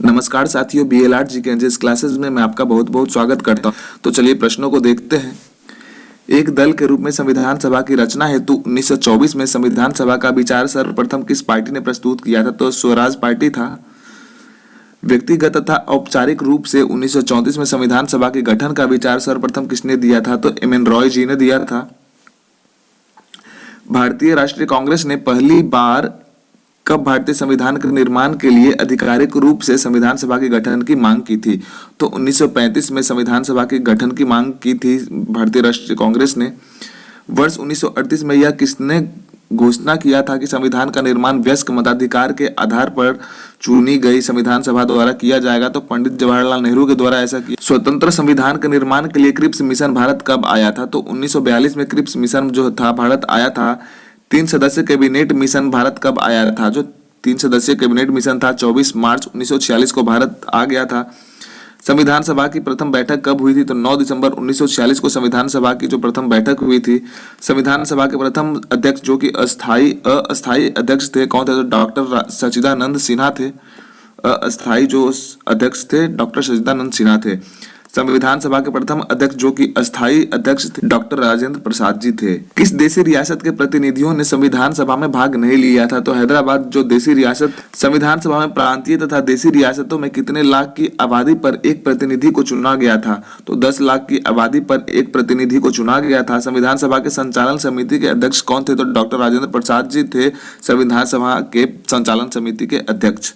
नमस्कार साथियों, बीएलआर जी के एनजेएस क्लासेस में मैं आपका बहुत बहुत स्वागत करता हूं। तो चलिए प्रश्नों को देखते हैं। एक दल के रूप में संविधान सभा की रचना हेतु 1924 में संविधान सभा का विचार सर्वप्रथम किस पार्टी ने प्रस्तुत किया था? तो स्वराज पार्टी था। व्यक्तिगत तथा औपचारिक रूप से 1934 में संविधान सभा के गठन का विचार सर्वप्रथम किसने दिया था? तो एम एन रॉय जी ने दिया था। भारतीय राष्ट्रीय कांग्रेस ने पहली बार कब भारतीय संविधान के निर्माण के लिए आधिकारिक रूप से संविधान सभा के गठन की मांग की थी? तो 1935 में संविधान सभा के गठन की मांग की थी भारतीय राष्ट्रीय कांग्रेस ने। वर्ष 1938 में यह किसने घोषणा किया था कि संविधान का निर्माण वयस्क मताधिकार के आधार पर चुनी गई संविधान सभा द्वारा किया जाएगा? तो पंडित जवाहरलाल नेहरू के द्वारा ऐसा किया। स्वतंत्र संविधान के निर्माण के लिए क्रिप्स मिशन भारत कब आया था? तो 1942 में क्रिप्स मिशन जो था भारत आया था। 3 सदस्य कैबिनेट मिशन भारत कब आया था? जो 3 सदस्यीय कैबिनेट मिशन था 24 मार्च 1946 को भारत आ गया था। संविधान सभा की प्रथम बैठक कब हुई थी? तो 9 दिसंबर 1946 को संविधान सभा की जो प्रथम बैठक हुई थी। संविधान सभा के प्रथम अध्यक्ष जो कि अस्थायी अध्यक्ष थे कौन थे? तो डॉक्टर सच्चिदानंद सिन्हा थे। अस्थायी जो अध्यक्ष थे डॉक्टर सच्चिदानंद सिन्हा थे। संविधान सभा के प्रथम अध्यक्ष जो कि अस्थायी अध्यक्ष थे डॉक्टर राजेंद्र प्रसाद जी थे। किस देशी रियासत के प्रतिनिधियों ने संविधान सभा में भाग नहीं लिया था? तो हैदराबाद जो देशी रियासत। संविधान सभा में प्रांतीय तथा देशी रियासतों में कितने लाख की आबादी पर एक प्रतिनिधि को चुना गया था? तो 10 लाख की आबादी पर एक प्रतिनिधि को चुना गया था। संविधान सभा के संचालन समिति के अध्यक्ष कौन थे? तो डॉक्टर राजेंद्र प्रसाद जी थे संविधान सभा के संचालन समिति के अध्यक्ष।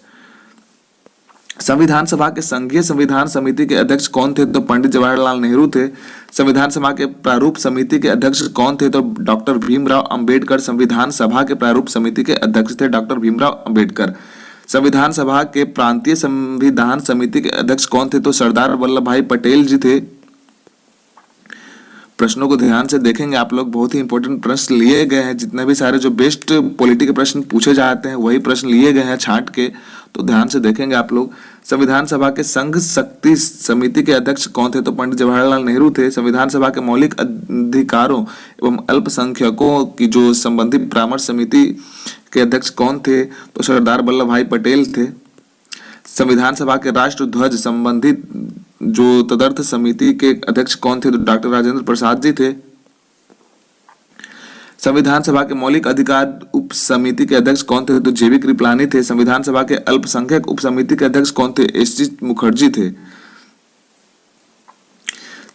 संविधान सभा के संघीय संविधान समिति के अध्यक्ष कौन थे? तो पंडित जवाहरलाल नेहरू थे। संविधान सभा के प्रारूप समिति के अध्यक्ष कौन थे? तो डॉक्टर भीमराव अंबेडकर संविधान सभा के प्रारूप समिति के अध्यक्ष थे डॉक्टर भीमराव अंबेडकर। संविधान सभा के प्रांतीय संविधान समिति के अध्यक्ष कौन थे? तो सरदार वल्लभ भाई पटेल जी थे। प्रश्नों को ध्यान से देखेंगे आप लोग, बहुत ही इंपॉर्टेंट प्रश्न लिए गए हैं। जितने भी सारे जो बेस्ट पॉलिटी के प्रश्न पूछे जाते हैं वही प्रश्न लिए गए हैं छांट के, तो ध्यान से देखेंगे आप लोग। संविधान सभा के संघ शक्ति समिति के अध्यक्ष कौन थे? तो पंडित जवाहरलाल नेहरू थे। संविधान सभा के मौलिक अधिकारों एवं अल्पसंख्यकों की जो संबंधित परामर्श समिति के अध्यक्ष कौन थे? तो सरदार वल्लभ भाई पटेल थे। संविधान सभा के राष्ट्र ध्वज संबंधित जो तदर्थ समिति के अध्यक्ष कौन थे? तो डॉक्टर राजेंद्र प्रसाद जी थे। संविधान सभा के मौलिक अधिकार उप समिति के अध्यक्ष कौन थे? तो जेबी कृपलानी थे। संविधान सभा के अल्पसंख्यक उप समिति के अध्यक्ष कौन थे? एस.जी. मुखर्जी थे।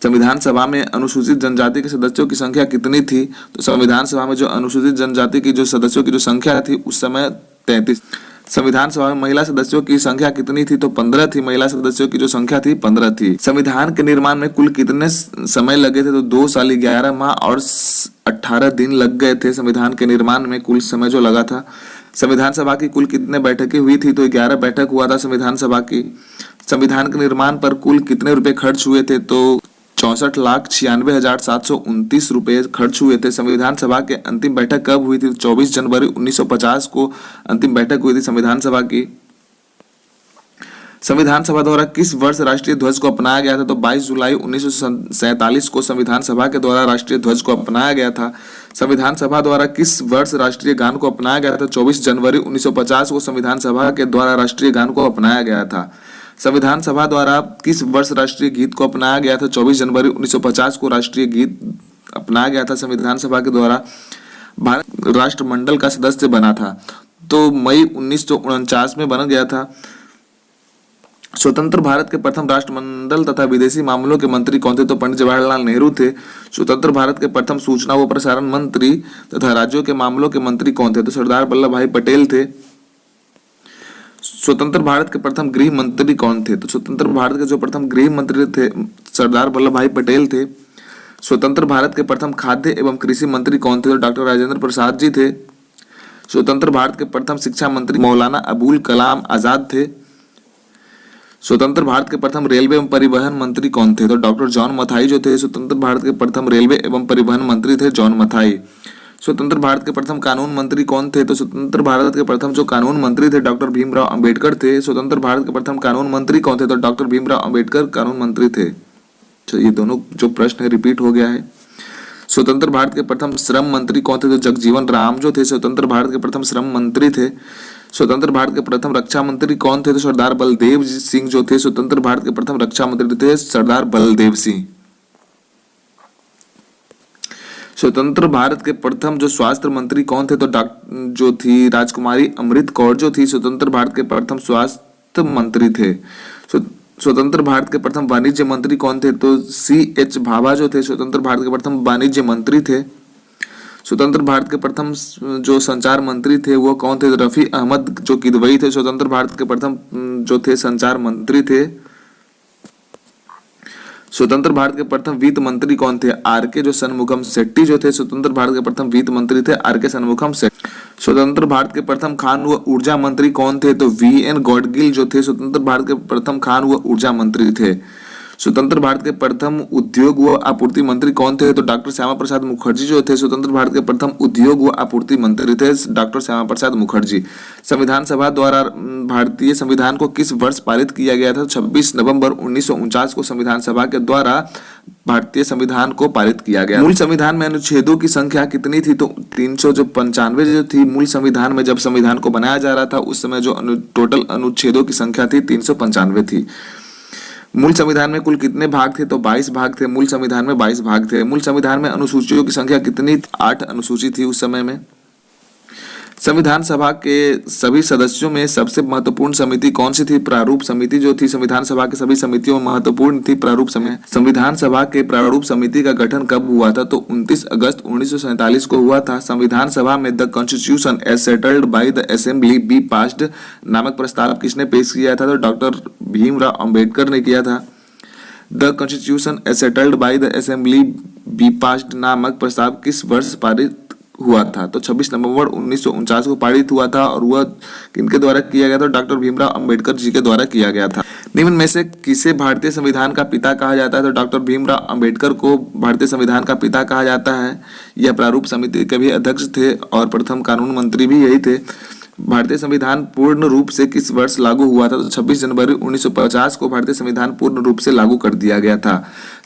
संविधान सभा में अनुसूचित जनजाति के सदस्यों की संख्या कितनी थी? तो संविधान सभा में जो अनुसूचित जनजाति की जो सदस्यों की जो संख्या थी उस समय 33। संविधान सभा में महिला सदस्यों की संख्या कितनी थी? तो 15 थी। महिला सदस्यों की जो संख्या थी 15 थी। संविधान के निर्माण में कुल कितने समय लगे थे? तो 2 साल 11 माह और 18 दिन लग गए थे। संविधान के निर्माण में कुल समय जो लगा था। संविधान सभा की कुल कितने बैठकें हुई थी? तो 11 बैठक हुआ था संविधान सभा की। संविधान के निर्माण पर कुल कितने रुपए खर्च हुए थे? तो 64,96,729 रुपए खर्च हुए थे। संविधान सभा के अंतिम बैठक कब हुई थी? 24 जनवरी 1950 को अंतिम बैठक हुई थी संविधान सभा की। संविधान सभा द्वारा किस वर्ष राष्ट्रीय ध्वज को अपनाया गया था? तो 22 जुलाई 1947 को संविधान सभा के द्वारा राष्ट्रीय ध्वज को अपनाया गया था। संविधान सभा द्वारा किस वर्ष राष्ट्रीय गान को अपनाया गया था? 24 जनवरी 1950 को संविधान सभा के द्वारा राष्ट्रीय गान को अपनाया गया था। संविधान सभा द्वारा किस वर्ष राष्ट्रीय गीत को अपनाया गया था? 24 जनवरी 1950 को राष्ट्रीय गीत अपनाया गया था संविधान सभा के द्वारा। भारत राष्ट्रमंडल का सदस्य बना था तो मई 1949 में बन गया था। स्वतंत्र भारत के प्रथम राष्ट्रमंडल तथा विदेशी मामलों के मंत्री कौन थे? तो पंडित जवाहरलाल नेहरू थे। स्वतंत्र भारत के प्रथम सूचना व प्रसारण मंत्री तथा राज्यों के मामलों के मंत्री कौन थे? तो सरदार वल्लभ भाई पटेल थे। स्वतंत्र भारत के प्रथम गृह मंत्री कौन थे? तो स्वतंत्र भारत के जो प्रथम गृह मंत्री थे सरदार वल्लभ भाई पटेल थे। स्वतंत्र भारत के प्रथम खाद्य एवं कृषि मंत्री कौन थे? तो डॉक्टर राजेंद्र प्रसाद जी थे। स्वतंत्र भारत के प्रथम शिक्षा मंत्री मौलाना अबुल कलाम आजाद थे। स्वतंत्र भारत के प्रथम रेलवे एवं परिवहन मंत्री कौन थे? तो डॉक्टर जॉन मथाई जो थे स्वतंत्र भारत के प्रथम रेलवे एवं परिवहन मंत्री थे जॉन मथाई। स्वतंत्र भारत के प्रथम कानून मंत्री कौन थे? तो स्वतंत्र भारत के प्रथम जो कानून मंत्री थे डॉक्टर भीमराव अंबेडकर थे। स्वतंत्र भारत के प्रथम कानून मंत्री कौन थे? तो डॉक्टर भीमराव अंबेडकर कानून मंत्री थे। तो ये दोनों जो प्रश्न है रिपीट हो गया है। स्वतंत्र भारत के प्रथम श्रम मंत्री कौन थे? तो जगजीवन राम जो थे स्वतंत्र भारत के प्रथम श्रम मंत्री थे। स्वतंत्र भारत के प्रथम रक्षा मंत्री कौन थे? तो सरदार बलदेव सिंह जो थे स्वतंत्र भारत के प्रथम रक्षा मंत्री थे सरदार बलदेव सिंह। स्वतंत्र भारत के प्रथम जो स्वास्थ्य मंत्री कौन थे? तो डॉक्टर जो थी राजकुमारी अमृत कौर जो थी स्वतंत्र भारत के प्रथम स्वास्थ्य मंत्री थे। स्वतंत्र भारत के प्रथम वाणिज्य मंत्री कौन थे? तो C.H. भाभा जो थे स्वतंत्र भारत के प्रथम वाणिज्य मंत्री थे। स्वतंत्र भारत के प्रथम जो संचार मंत्री थे वो कौन थे? रफी अहमद जो किदवई थे स्वतंत्र भारत के प्रथम जो थे संचार मंत्री थे। स्वतंत्र भारत के प्रथम वित्त मंत्री कौन थे? R.K. जो षणमुगम शेट्टी जो थे स्वतंत्र भारत के प्रथम वित्त मंत्री थे R.K. षणमुगम शेट्टी। स्वतंत्र भारत के प्रथम खान व ऊर्जा मंत्री कौन थे? तो V.N. गॉडगिल जो थे स्वतंत्र भारत के प्रथम खान व ऊर्जा मंत्री थे। स्वतंत्र भारत के प्रथम उद्योग व आपूर्ति मंत्री कौन थे? तो डॉक्टर श्यामा प्रसाद मुखर्जी जो थे स्वतंत्र भारत के प्रथम उद्योग व आपूर्ति मंत्री थे डॉक्टर श्यामा प्रसाद मुखर्जी। संविधान सभा द्वारा भारतीय संविधान को किस वर्ष पारित किया गया था? 26 नवंबर 1949 को संविधान सभा के द्वारा भारतीय संविधान को पारित किया गया। मूल संविधान में अनुच्छेदों की संख्या कितनी थी? तो 395 जो थी मूल संविधान में। जब संविधान को बनाया जा रहा था उस समय जो टोटल अनुच्छेदों की संख्या थी 395 थी। मूल संविधान में कुल कितने भाग थे? तो 22 भाग थे। मूल संविधान में 22 भाग थे। मूल संविधान में अनुसूचियों की संख्या कितनी? 8 अनुसूची थी उस समय में। संविधान सभा के सभी सदस्यों में सबसे महत्वपूर्ण समिति कौन सी थी? प्रारूप समिति जो थी संविधान सभा की सभी समितियों में महत्वपूर्ण थी प्रारूप समिति। संविधान सभा के प्रारूप समिति का गठन कब हुआ था? तो 29 अगस्त 1947 को हुआ था। संविधान सभा में the constitution as settled by the assembly be passed नामक प्रस्ताव किसने पेश किया था? तो डॉक्टर भीमराव अंबेडकर ने किया था। The constitution as settled by the assembly be passed नामक प्रस्ताव किस वर्ष पारित हुआ था? तो 26 नवंबर 1949 को पारित हुआ था और वह किनके द्वारा किया गया था? डॉक्टर भीमराव अंबेडकर जी के द्वारा किया गया था। निम्न में से किसे भारतीय संविधान का पिता कहा जाता है? तो डॉक्टर भीमराव अंबेडकर को भारतीय संविधान का पिता कहा जाता है। यह प्रारूप समिति के भी अध्यक्ष थे और प्रथम कानून मंत्री भी यही थे। भारतीय संविधान पूर्ण रूप से किस वर्ष लागू हुआ था? तो 26 जनवरी 1950 को भारतीय संविधान पूर्ण रूप से लागू कर दिया गया था।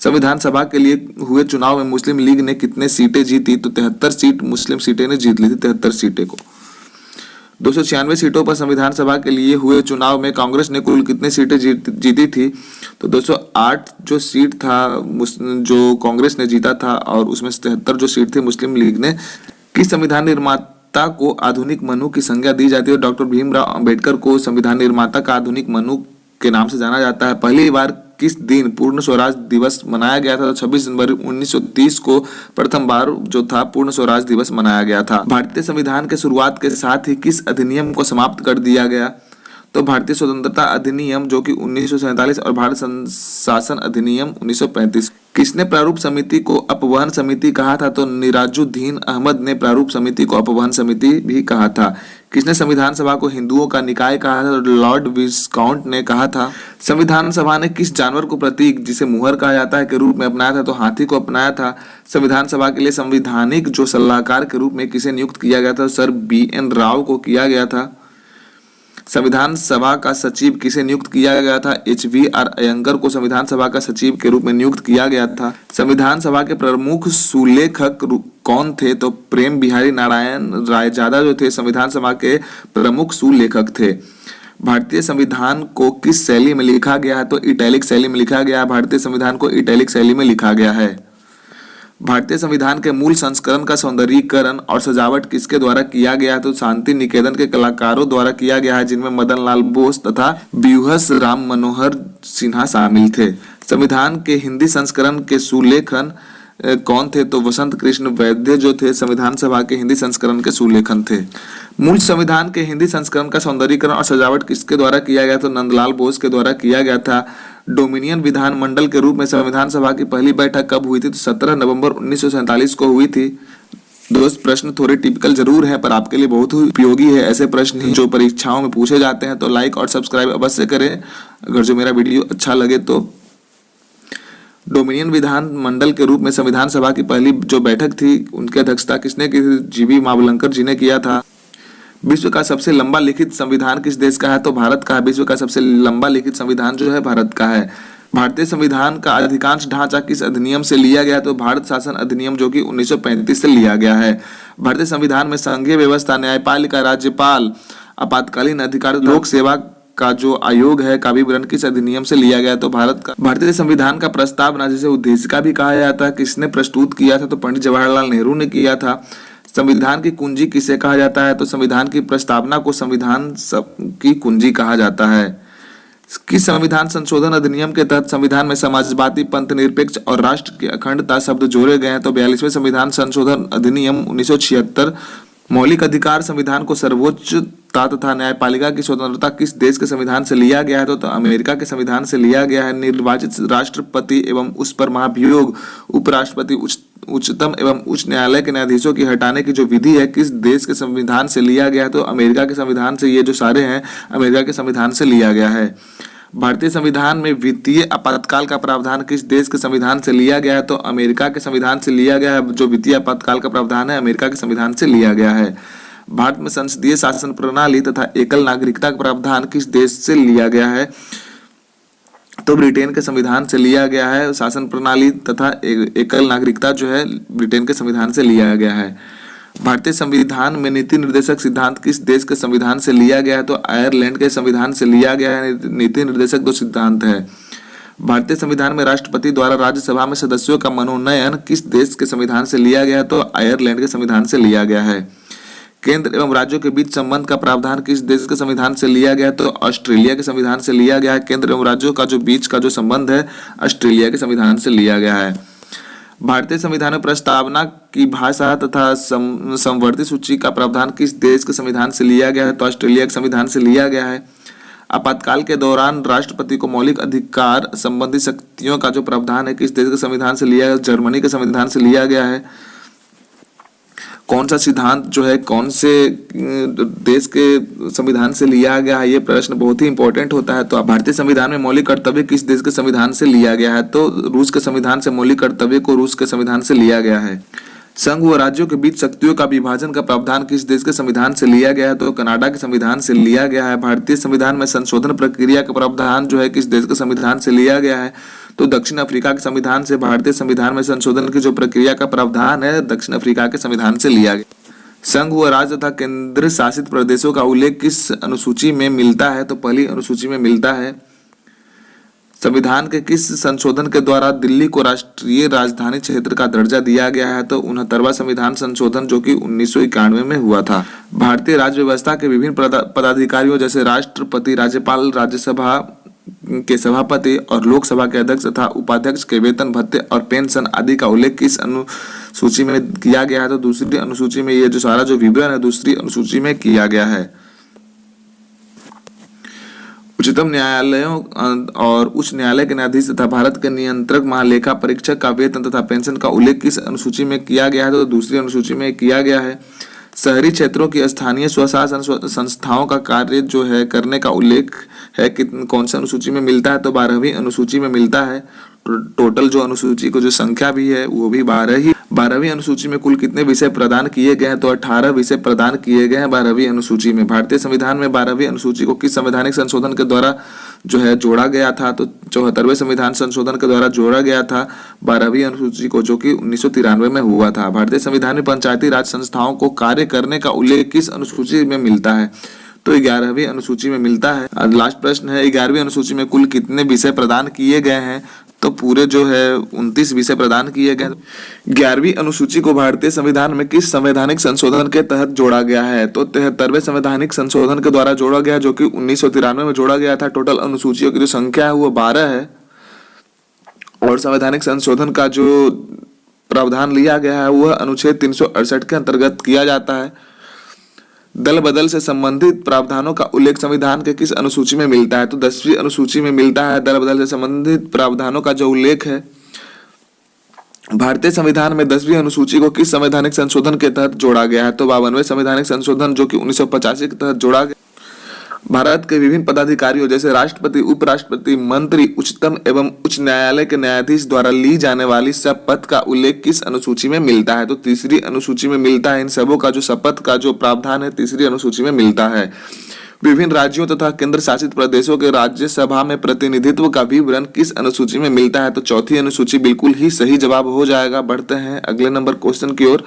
संविधान सभा के लिए हुए चुनाव में मुस्लिम लीग ने कितने सीटें जीती? तो 73 सीट मुस्लिम सीटें ने जीत ली थी। 73 सीटें को 296 सीटों पर संविधान सभा के लिए हुए चुनाव में कांग्रेस ने कुल कितने सीटें जीती थी? तो 208 जो सीट था जो कांग्रेस ने जीता था और उसमें 73 जो सीट थी मुस्लिम लीग ने। किस संविधान निर्माता को आधुनिक मनु की संज्ञा दी जाती है? डॉक्टर भीमराव अंबेडकर को संविधान निर्माता का आधुनिक मनु के नाम से जाना जाता है। पहली बार किस दिन पूर्ण स्वराज दिवस मनाया गया था? तो 26 जनवरी 1930 को प्रथम बार जो था पूर्ण स्वराज दिवस मनाया गया था। भारतीय संविधान के शुरुआत के साथ ही किस अधिनियम को समाप्त कर दिया गया? तो भारतीय स्वतंत्रता अधिनियम जो कि 1947 और भारत शासन अधिनियम 1935। किसने प्रारूप समिति को अपवहन समिति कहा था? तो निराजुद्दीन अहमद ने प्रारूप समिति को अपवहन समिति भी कहा था। किसने संविधान सभा को हिंदुओं का निकाय कहा था? तो लॉर्ड विस्काउंट ने कहा था। संविधान सभा ने किस जानवर को प्रतीक जिसे मुहर कहा जाता है के रूप में अपनाया था? तो हाथी को अपनाया था। संविधान सभा के लिए संवैधानिक जो सलाहकार के रूप में किसे नियुक्त किया गया था? Sir B.N. राव को किया गया था। संविधान सभा का सचिव किसे नियुक्त किया गया था? H.V.R. अयंगर को संविधान सभा का सचिव के रूप में नियुक्त किया गया था। संविधान सभा के प्रमुख सुलेखक कौन थे? तो प्रेम बिहारी नारायण रायजादा जो थे संविधान सभा के प्रमुख सुलेखक थे। भारतीय संविधान को किस शैली में लिखा गया है? तो इटैलिक शैली में लिखा गया है। भारतीय संविधान को इटैलिक शैली में लिखा गया है। भारतीय संविधान के मूल संस्करण का सौंदर्यीकरण और सजावट किसके द्वारा किया गया है? तो शांति निकेतन के कलाकारों द्वारा किया गया है, जिनमें मदन लाल बोस तथा व्यूहर्स राम मनोहर सिन्हा शामिल थे। संविधान के हिंदी संस्करण के सुलेखन कौन थे? तो वसंत कृष्ण वैद्य जो थे संविधान सभा के हिंदी संस्करण के सुलेखन थे। मूल संविधान के हिंदी संस्करण का सौंदर्यीकरण और सजावट किसके द्वारा किया गया? तो नंदलाल बोस के द्वारा किया गया था। डोमिनियन विधान मंडल के रूप में संविधान सभा की पहली बैठक कब हुई थी? तो 17 नवंबर 1947 को हुई थी। दोस्त प्रश्न थोड़े टिपिकल जरूर है पर आपके लिए बहुत ही उपयोगी है। ऐसे प्रश्न जो परीक्षाओं में पूछे जाते हैं, तो लाइक और सब्सक्राइब अवश्य करें अगर जो मेरा वीडियो अच्छा लगे तो। डोमिनियन विधान मंडल के रूप में संविधान सभा की पहली जो बैठक थी उनकी अध्यक्षता किसने की? जीवी मावलंकर जी ने किया था। विश्व का सबसे लंबा लिखित संविधान किस देश का है? तो भारत का है। विश्व का सबसे लंबा लिखित संविधान जो है भारत का है। भारतीय संविधान का अधिकांश ढांचा किस अधिनियम से लिया गया है? तो भारत शासन अधिनियम, जो कि 1935 से लिया गया है। भारतीय संविधान में संघीय व्यवस्था, न्यायपालिका, राज्यपाल, आपातकालीन अधिकार, लोक सेवा का जो आयोग है का विवरण किस अधिनियम से लिया गया है? तो भारतीय संविधान का प्रस्तावना, जिसे उद्देशिका भी कहा जाता है, किसने प्रस्तुत किया था? तो पंडित जवाहरलाल नेहरू ने किया था। संविधान की कुंजी किसे कहा जाता है? तो संविधान की प्रस्तावना को संविधान की कुंजी कहा जाता है। किस संविधान संशोधन अधिनियम के तहत संविधान में समाजवादी, पंथ निरपेक्ष और राष्ट्र की अखंडता शब्द जोड़े गए हैं? तो 42वें संविधान संशोधन अधिनियम 1976। मौलिक अधिकार संविधान को सर्वोच्चता तथा न्यायपालिका की स्वतंत्रता किस देश के संविधान से लिया गया है? तो अमेरिका के संविधान से लिया गया है। निर्वाचित राष्ट्रपति एवं उस पर महाभियोग, उपराष्ट्रपति, उच्चतम एवं उच्च न्यायालय के न्यायाधीशों की हटाने की जो विधि है किस देश के संविधान से लिया गया है? तो अमेरिका के संविधान से। ये जो सारे हैं अमेरिका के संविधान से लिया गया है। भारतीय संविधान में वित्तीय आपातकाल का प्रावधान किस देश के संविधान से लिया गया है? तो अमेरिका के संविधान से लिया गया है। जो वित्तीय आपातकाल का प्रावधान है अमेरिका के संविधान से लिया गया है। भारत में संसदीय शासन प्रणाली तथा एकल नागरिकता का प्रावधान किस देश से लिया गया है? तो ब्रिटेन के संविधान से लिया गया है। शासन प्रणाली तथा एकल नागरिकता जो है ब्रिटेन के संविधान से लिया गया है। भारतीय संविधान में नीति निर्देशक सिद्धांत किस देश के संविधान से लिया गया है? तो आयरलैंड के संविधान से लिया गया है। नीति निर्देशक दो सिद्धांत है। भारतीय संविधान में राष्ट्रपति द्वारा राज्यसभा में सदस्यों का मनोनयन किस देश के संविधान से लिया गया है? तो आयरलैंड के संविधान से लिया गया है। केंद्र एवं राज्यों के बीच संबंध का प्रावधान किस देश के संविधान से लिया गया है? तो ऑस्ट्रेलिया के संविधान से लिया गया है। केंद्र एवं राज्यों का जो बीच का जो संबंध है ऑस्ट्रेलिया के संविधान से लिया गया है। भारतीय संविधान में प्रस्तावना की भाषा तथा समवर्ती सूची का प्रावधान किस देश के संविधान से लिया गया है? तो ऑस्ट्रेलिया के संविधान से लिया गया है। आपातकाल के दौरान राष्ट्रपति को मौलिक अधिकार संबंधी शक्तियों का जो प्रावधान है किस देश के संविधान से लिया गया? जर्मनी के संविधान से लिया गया है। कौन सा सिद्धांत जो है कौन से देश के संविधान से लिया गया है? ये प्रश्न बहुत ही इंपॉर्टेंट होता है। तो भारतीय संविधान में मौलिक कर्तव्य किस देश के संविधान से लिया गया है? तो रूस के संविधान से मौलिक कर्तव्य को रूस के संविधान से लिया गया है। संघ व राज्यों के बीच शक्तियों का विभाजन का प्रावधान किस देश के संविधान से लिया गया है? तो कनाडा के संविधान से लिया गया है। भारतीय संविधान में संशोधन प्रक्रिया का प्रावधान जो है किस देश के संविधान से लिया गया है? तो दक्षिण अफ्रीका के संविधान से। भारतीय संविधान में संशोधन की जो प्रक्रिया का प्रावधान है दक्षिण अफ्रीका के संविधान से लिया गया। संघ व राज्य तथा केंद्र शासित प्रदेशों का उल्लेख किस अनुसूची में मिलता है? तो पहली अनुसूची में मिलता है। संविधान के किस संशोधन के द्वारा दिल्ली को राष्ट्रीय राजधानी क्षेत्र का दर्जा दिया गया है? तो 69वां संविधान संशोधन जो कि 1991 में हुआ था। भारतीय राज्य व्यवस्था के विभिन्न पदाधिकारियों जैसे राष्ट्रपति, राज्यपाल, राज्यसभा के सभापति और लोकसभा के अध्यक्ष तथा उपाध्यक्ष के वेतन, भत्ते और पेंशन आदि का उल्लेख किस अनुसूची में किया गया है? तो दूसरी अनुसूची में। ये जो सारा जो विवरण है दूसरी अनुसूची में किया गया है। उच्चतम न्यायालयों और उच्च न्यायालय के न्यायाधीश तथा भारत के नियंत्रक महालेखा परीक्षक का वेतन तथा पेंशन का उल्लेख किस अनुसूची में किया गया है? तो दूसरी अनुसूची में किया गया है। शहरी क्षेत्रों की स्थानीय स्वशासन संस्थाओं का कार्य जो है करने का उल्लेख है कौन सी अनुसूची में मिलता है? तो 12वीं अनुसूची में मिलता है। टोटल जो अनुसूची को जो संख्या भी है वो भी 12वीं अनुसूची में कुल कितने विषय प्रदान किए गए हैं? तो 18 विषय प्रदान किए गए हैं 12वीं अनुसूची में। भारतीय संविधान में 12वीं अनुसूची को किस संवैधानिक संशोधन के द्वारा जो है जोड़ा गया था? तो 74वें संविधान संशोधन के द्वारा जोड़ा गया था 12वीं अनुसूची को, जो कि 1993 में हुआ था। भारतीय संविधान में पंचायती राज संस्थाओं को कार्य करने का उल्लेख किस अनुसूची में मिलता है? तो 11वीं अनुसूची में मिलता है। लास्ट प्रश्न है 11वीं अनुसूची में कुल कितने विषय प्रदान किए गए हैं? तो पूरे जो है 29 विषय प्रदान किए गए। 11वीं अनुसूची को भारतीय संविधान में किस संवैधानिक संशोधन के तहत जोड़ा गया है? तो 73वें संवैधानिक संशोधन के द्वारा जोड़ा गया, जो कि 1993 में जोड़ा गया था। टोटल अनुसूचियों की जो संख्या है वो 12 है और संवैधानिक संशोधन का जो प्रावधान लिया गया है वह अनुच्छेद 368 के अंतर्गत किया जाता है। दल बदल से संबंधित प्रावधानों का उल्लेख संविधान के किस अनुसूची में मिलता है? तो 10वीं अनुसूची में मिलता है। दल बदल से संबंधित प्रावधानों का जो उल्लेख है भारतीय संविधान में 10वीं अनुसूची को किस संवैधानिक संशोधन के तहत जोड़ा गया है? तो 52वें संवैधानिक संशोधन जो कि 1985 के तहत जोड़ा गया। भारत के विभिन्न पदाधिकारियों जैसे राष्ट्रपति, उपराष्ट्रपति, मंत्री, उच्चतम एवं उच्च न्यायालय के न्यायाधीश द्वारा ली जाने वाली शपथ का उल्लेख किस अनुसूची में मिलता है? तो तीसरी अनुसूची में मिलता है। इन सबों का जो शपथ का जो प्रावधान है तीसरी अनुसूची में मिलता है। विभिन्न राज्यों तथा केंद्र शासित प्रदेशों के राज्यसभा में प्रतिनिधित्व का विवरण किस अनुसूची में मिलता है? तो चौथी अनुसूची बिल्कुल ही सही जवाब हो जाएगा। बढ़ते हैं अगले नंबर क्वेश्चन की ओर।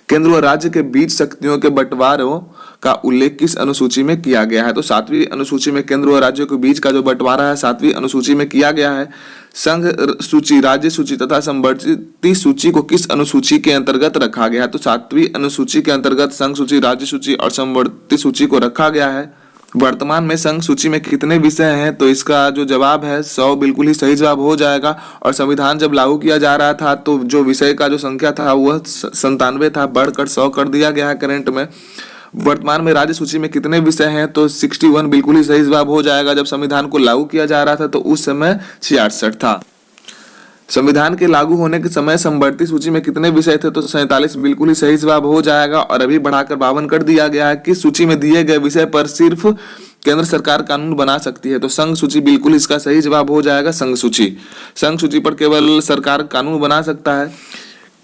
केंद्र व राज्य के बीच शक्तियों के बंटवारों का उल्लेख किस अनुसूची में किया गया है? तो सातवीं अनुसूची में केंद्र व राज्यों के बीच का जो बंटवारा है सातवीं अनुसूची में किया गया है। संघ सूची, राज्य सूची तथा संवर्धित सूची को किस अनुसूची के अंतर्गत रखा गया है? तो सातवीं अनुसूची के अंतर्गत संघ सूची, राज्य सूची और संवर्धित सूची को रखा गया है। वर्तमान में संघ सूची में कितने विषय हैं? तो इसका जो जवाब है 100 बिल्कुल ही सही जवाब हो जाएगा। और संविधान जब लागू किया जा रहा था तो जो विषय का जो संख्या था वह 97 था, बढ़कर 100 कर दिया गया है करंट में। वर्तमान में राज्य सूची में कितने विषय हैं? तो 61 बिल्कुल ही सही जवाब हो जाएगा। जब संविधान को लागू किया जा रहा था तो उस समय 66 था। संविधान के लागू होने के समय संवर्धित सूची में कितने विषय थे? तो 47 बिल्कुल ही सही जवाब हो जाएगा। और अभी बढ़ाकर 52 कर दिया गया है। किस सूची में दिए गए विषय पर सिर्फ केंद्र सरकार कानून बना सकती है? तो संघ सूची बिल्कुल इसका सही जवाब हो जाएगा। संघ सूची, संघ सूची पर केवल सरकार कानून बना सकता है।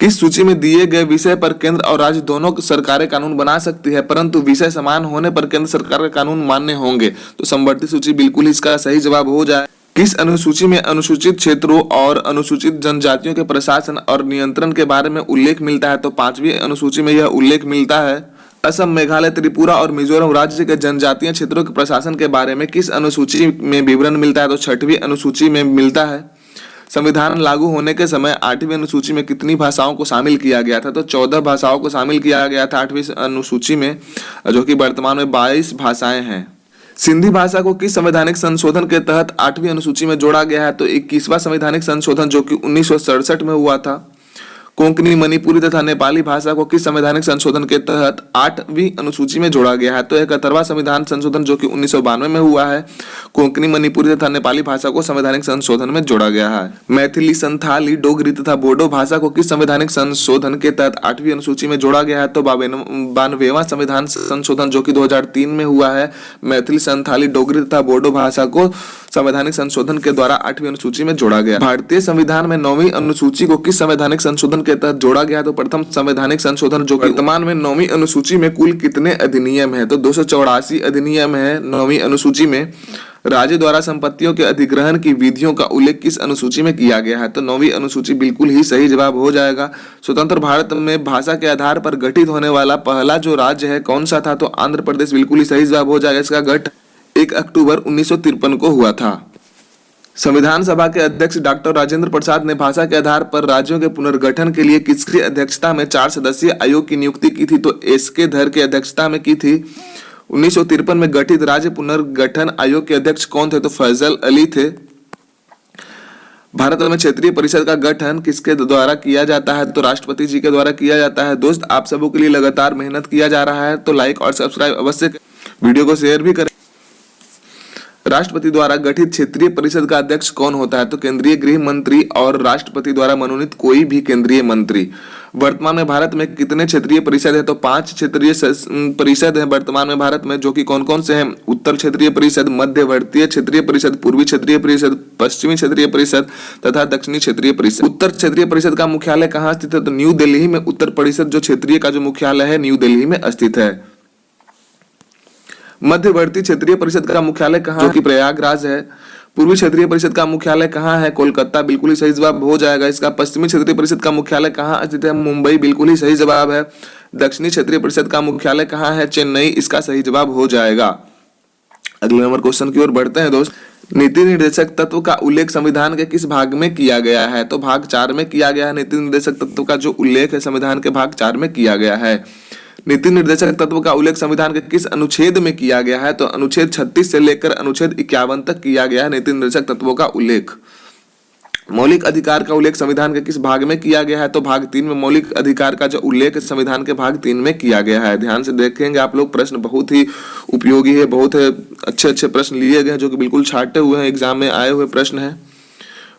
किस सूची में दिए गए विषय पर केंद्र और राज्य दोनों सरकारें कानून बना सकती है, परंतु विषय समान होने पर केंद्र सरकार के कानून मान्य होंगे? तो संवर्धित सूची बिल्कुल इसका सही जवाब हो जाए। किस अनुसूची में अनुसूचित क्षेत्रों और अनुसूचित जनजातियों के प्रशासन और नियंत्रण के बारे में उल्लेख मिलता है? तो 5वीं अनुसूची में यह उल्लेख मिलता है। असम, मेघालय, त्रिपुरा और मिजोरम राज्य के जनजातीय क्षेत्रों के प्रशासन के बारे में किस अनुसूची में विवरण मिलता है? तो 6वीं अनुसूची में मिलता है। संविधान लागू होने के समय 8वीं अनुसूची में कितनी भाषाओं को शामिल किया गया था? तो 14 भाषाओं को शामिल किया गया था 8वीं अनुसूची में, जो कि वर्तमान में 22 भाषाएं हैं। सिंधी भाषा को किस संवैधानिक संशोधन के तहत 8वीं अनुसूची में जोड़ा गया है? तो 21वां संवैधानिक संशोधन, जो कि 1967 में हुआ था। कोंकणी, मणिपुरी तथा नेपाली भाषा को किस संवैधानिक संशोधन के तहत 8वीं अनुसूची में जोड़ा गया है? तो 71वां संविधान संशोधन, जो कि 1992 में हुआ है। कोंकणी, मणिपुरी तथा नेपाली भाषा को संवैधानिक संशोधन में जोड़ा गया है। मैथिली, संथाली, डोगरी तथा बोडो भाषा को किस संवैधानिक संशोधन के तहत 8वीं अनुसूची में जोड़ा गया है? तो 92वां संविधान संशोधन, जो कि 2003 में हुआ है। मैथिली, संथाली, डोगरी तथा बोडो भाषा को संवैधानिक संशोधन के द्वारा 8वीं अनुसूची में जोड़ा गया। भारतीय संविधान में 9वीं अनुसूची को किस संवैधानिक संशोधन के तहत जोड़ा गया? तो प्रथम संवैधानिक संशोधन, जो वर्तमान में 9वीं अनुसूची में कुल कितने अधिनियम है? तो 284 अधिनियम है 9वीं अनुसूची में। राज्य द्वारा संपत्तियों के अधिग्रहण की विधियों का उल्लेख किस अनुसूची में किया गया है? तो 9वीं अनुसूची बिल्कुल ही सही जवाब हो जाएगा। स्वतंत्र भारत में भाषा के आधार पर गठित होने वाला पहला जो राज्य है कौन सा था? तो आंध्र प्रदेश बिल्कुल ही सही जवाब हो जाएगा। इसका गठन 1 अक्टूबर 1953 को हुआ था। संविधान सभा के अध्यक्ष डॉक्टर राजेंद्र प्रसाद ने भाषा के आधार पर राज्यों के पुनर्गठन के लिए किसकी अध्यक्षता में 4 सदस्यीय आयोग की नियुक्ति की थी? तो एस.के. धर की अध्यक्षता में की थी। 1953 में गठित राज्य पुनर्गठन आयोग के अध्यक्ष कौन थे? तो फैजल अली थे। भारत में क्षेत्रीय परिषद का गठन किसके द्वारा किया जाता है? तो राष्ट्रपति जी के द्वारा किया जाता है। दोस्त, आप सबों के लिए लगातार मेहनत किया जा रहा है, तो लाइक और सब्सक्राइब अवश्य करें, वीडियो को शेयर भी करें। राष्ट्रपति द्वारा गठित क्षेत्रीय परिषद का अध्यक्ष कौन होता है? तो केंद्रीय गृह मंत्री और राष्ट्रपति द्वारा मनोनीत कोई भी केंद्रीय मंत्री। वर्तमान में भारत में कितने क्षेत्रीय परिषद है? तो 5 क्षेत्रीय परिषद है वर्तमान में भारत में, जो कि कौन कौन से हैं? उत्तर क्षेत्रीय परिषद, मध्यवर्तीय क्षेत्रीय परिषद, पूर्वी क्षेत्रीय परिषद, पश्चिमी क्षेत्रीय परिषद तथा दक्षिणी क्षेत्रीय परिषद। उत्तर क्षेत्रीय परिषद का मुख्यालय कहाँ स्थित है? तो न्यू दिल्ली में उत्तर परिषद जो क्षेत्रीय का जो मुख्यालय है न्यू दिल्ली में स्थित है। मध्यवर्ती क्षेत्रीय परिषद का मुख्यालय कहाँ? जो कि प्रयागराज है। पूर्वी क्षेत्रीय परिषद का मुख्यालय कहाँ है? कोलकाता, बिल्कुल ही सही जवाब हो जाएगा इसका। पश्चिमी क्षेत्रीय परिषद का मुख्यालय कहाँ स्थित है? मुंबई, बिल्कुल ही सही जवाब है। दक्षिणी क्षेत्रीय परिषद का मुख्यालय कहाँ है? चेन्नई, इसका सही जवाब हो जाएगा। अगले नंबर क्वेश्चन की ओर बढ़ते हैं दोस्त। नीति निर्देशक तत्व का उल्लेख संविधान के किस भाग में किया गया है? तो भाग 4 में किया गया है। नीति निर्देशक तत्व का जो उल्लेख है संविधान के भाग 4 में किया गया है। नीति निर्देशक तत्व का उल्लेख संविधान के किस अनुच्छेद में किया गया है? तो अनुच्छेद 36 से लेकर अनुच्छेद 51 तक किया गया है नीति निर्देशक तत्वों का उल्लेख। मौलिक अधिकार का उल्लेख संविधान के किस भाग में किया गया है? तो भाग 3 में मौलिक अधिकार का जो उल्लेख संविधान के भाग 3 में किया गया है। ध्यान से देखेंगे आप लोग, प्रश्न बहुत ही उपयोगी है, बहुत अच्छे प्रश्न लिए गए जो कि बिल्कुल छाटे हुए हैं, एग्जाम में आए हुए प्रश्न है।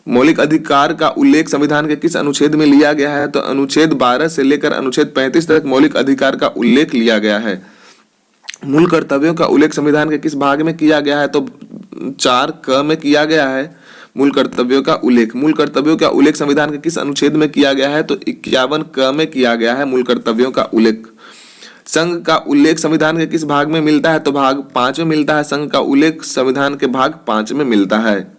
मौलिक अधिकार का उल्लेख संविधान के किस अनुच्छेद में लिया गया है? तो अनुच्छेद 12 से लेकर अनुच्छेद 35 तक मौलिक अधिकार का उल्लेख लिया गया है। मूल कर्तव्यों का उल्लेख संविधान के किस भाग में किया गया है? तो 4 क में किया गया है मूल कर्तव्यों का उल्लेख। मूल कर्तव्यों का उल्लेख संविधान के किस अनुच्छेद में किया गया है? तो 51 क में किया गया है मूल कर्तव्यों का उल्लेख। संघ का उल्लेख संविधान के किस भाग में मिलता है? तो भाग 5 में मिलता है। संघ का उल्लेख संविधान के भाग 5 में मिलता है।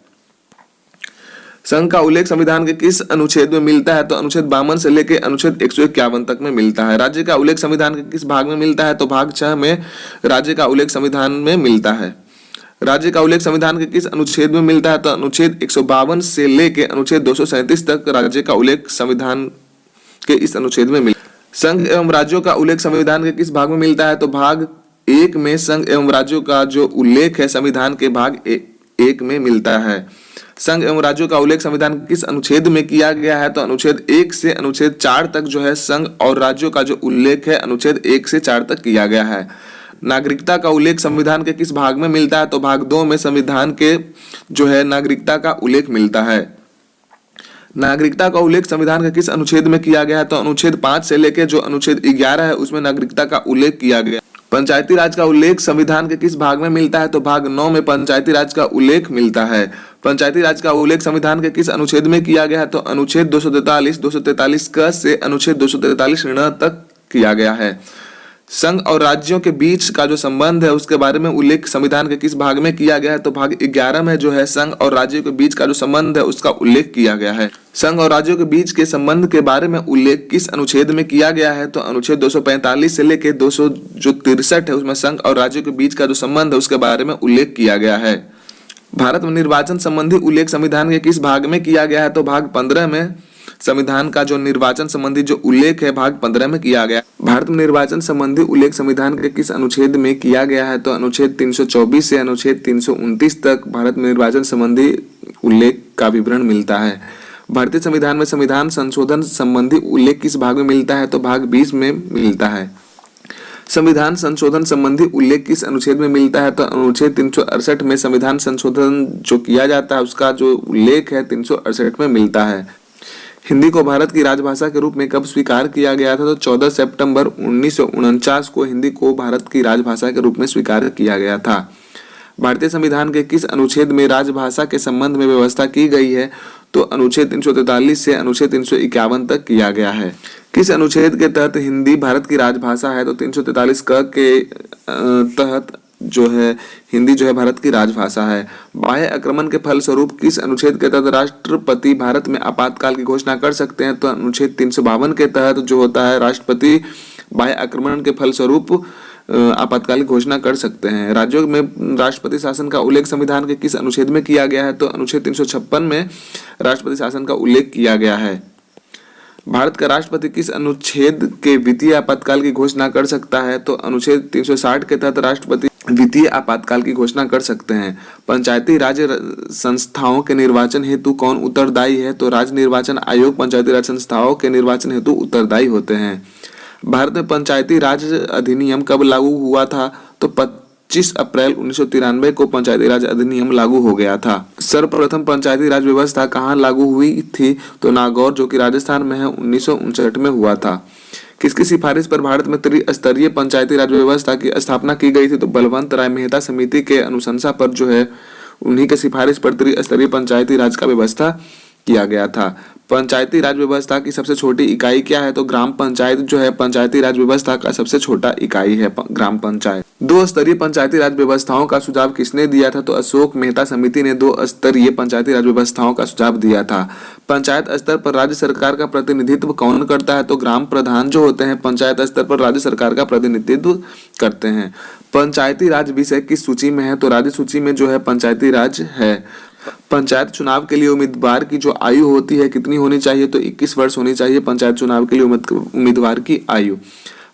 संघ का उल्लेख संविधान के किस अनुच्छेद में मिलता है? तो अनुच्छेद 52 से लेकर अनुच्छेद 151 तक में मिलता है। राज्य का उल्लेख संविधान के किस भाग में मिलता है? तो भाग 6 में राज्य का उल्लेख संविधान में मिलता है। राज्य का उल्लेख संविधान के किस अनुच्छेद में मिलता है? तो अनुच्छेद 152 से लेकर अनुच्छेद 237 तक राज्य का उल्लेख संविधान के इस अनुच्छेद में मिलता है। संघ एवं राज्यों का उल्लेख संविधान के किस भाग में मिलता है? तो भाग 1 में संघ एवं राज्यों का जो उल्लेख है संविधान के भाग 1 में मिलता है। संघ एवं राज्यों का उल्लेख संविधान के किस अनुच्छेद में किया गया है? तो अनुच्छेद 1 से अनुच्छेद 4 तक जो है संघ और राज्यों का जो उल्लेख है अनुच्छेद 1 से 4 तक किया गया है। नागरिकता का उल्लेख संविधान के किस भाग में मिलता है? तो भाग 2 में संविधान के जो है नागरिकता का उल्लेख मिलता है। नागरिकता का उल्लेख संविधान के किस अनुच्छेद में किया गया है? तो अनुच्छेद 5 से लेकर जो अनुच्छेद 11 है उसमें नागरिकता का उल्लेख किया गया। पंचायती राज का उल्लेख संविधान के किस भाग में मिलता है? तो भाग 9 में पंचायती राज का उल्लेख मिलता है। पंचायती राज का उल्लेख संविधान के किस अनुच्छेद में किया गया है? तो अनुच्छेद 243, 243 क से अनुच्छेद 243 ण तक किया गया है। संघ और राज्यों के बीच का जो संबंध है उसके बारे में उल्लेख संविधान के किस भाग में किया गया है? तो भाग 11 में जो है संघ और राज्यों के बीच का जो संबंध है उसका उल्लेख किया गया है। संघ और राज्यों के बीच के संबंध के बारे में उल्लेख किस अनुच्छेद में किया गया है? तो अनुच्छेद 245 से लेकर 263 है उसमें संघ और राज्यों के बीच का जो संबंध है उसके बारे में उल्लेख किया गया है। भारत में निर्वाचन संबंधी उल्लेख संविधान के किस भाग में किया गया है? तो भाग 15 में संविधान का जो निर्वाचन संबंधी जो उल्लेख है भाग 15 में किया गया। भारत में निर्वाचन संबंधी उल्लेख संविधान के किस अनुच्छेद में किया गया है? तो अनुच्छेद 324 से अनुच्छेद 329 तक भारत में निर्वाचन संबंधी उल्लेख का विवरण मिलता है। भारतीय संविधान में संविधान संशोधन संबंधी उल्लेख किस भाग में मिलता है? तो भाग 20 में मिलता है। संविधान संशोधन संबंधी उल्लेख किस अनुच्छेद में मिलता है? तो अनुच्छेद 368 में संविधान संशोधन जो किया जाता है उसका जो उल्लेख है 368 में मिलता है। हिंदी को भारत की राजभाषा के रूप में कब स्वीकार किया गया था? तो 14 सितंबर 1949 को हिंदी को भारत की राजभाषा के रूप में स्वीकार किया गया था। भारतीय संविधान के किस अनुच्छेद में राजभाषा के संबंध में व्यवस्था की गई है? तो अनुच्छेद 343 से अनुच्छेद 351 तक किया गया है। किस अनुच्छेद के तहत हिंदी भारत की राजभाषा है? तो 343 क के तहत जो है हिंदी जो है भारत की राजभाषा है। बाह्य आक्रमण के फलस्वरूप किस अनुच्छेद के तहत राष्ट्रपति भारत में आपातकाल की घोषणा कर सकते हैं? तो अनुच्छेद 352 के तहत जो होता है राष्ट्रपति बाह्य आक्रमण के फलस्वरूप आपातकाल की घोषणा कर सकते हैं। राज्यों में राष्ट्रपति शासन का उल्लेख संविधान के किस अनुच्छेद में किया गया है? तो अनुच्छेद 356 में राष्ट्रपति शासन का उल्लेख किया गया है। भारत का राष्ट्रपति किस अनुच्छेद के वित्तीय आपातकाल की घोषणा कर सकता है? तो अनुच्छेद 360 के तहत राष्ट्रपति वित्तीय आपातकाल की घोषणा कर सकते हैं। पंचायती राज संस्थाओं के निर्वाचन हेतु कौन उत्तरदायी है? तो राज्य निर्वाचन आयोग पंचायती राज संस्थाओं के निर्वाचन हेतु उत्तरदायी होते हैं। भारत में पंचायती राज अधिनियम कब लागू हुआ था? तो 25 अप्रैल 1993 को पंचायती राज अधिनियम लागू हो गया था। सर्वप्रथम पंचायती राज व्यवस्था कहाँ लागू हुई थी? तो नागौर जो कि राजस्थान में है 1959 में हुआ था। किसकी सिफारिश पर भारत में त्रिस्तरीय पंचायती राज व्यवस्था की स्थापना की गई थी? तो बलवंत राय मेहता समिति के अनुशंसा पर जो है उन्हीं के सिफारिश पर त्रिस्तरीय पंचायती राज का व्यवस्था किया गया था। पंचायती राज व्यवस्था की सबसे छोटी इकाई क्या है? तो ग्राम पंचायत जो है पंचायती राज व्यवस्था का सबसे छोटा इकाई है ग्राम पंचायत। 2 स्तरीय पंचायती राज व्यवस्थाओं का सुझाव किसने दिया था? तो अशोक मेहता समिति ने 2 स्तरीय पंचायती राज व्यवस्थाओं का सुझाव दिया था। पंचायत स्तर पर राज्य सरकार का प्रतिनिधित्व कौन करता है? तो ग्राम प्रधान जो होते हैं पंचायत स्तर पर राज्य सरकार का प्रतिनिधित्व करते हैं। पंचायती राज विषय किस सूची में है? तो राज्य सूची में जो है पंचायती राज है। पंचायत चुनाव के लिए उम्मीदवार की जो आयु होती है कितनी होनी चाहिए? तो 21 वर्ष होनी चाहिए पंचायत चुनाव के लिए उम्मीदवार की आयु।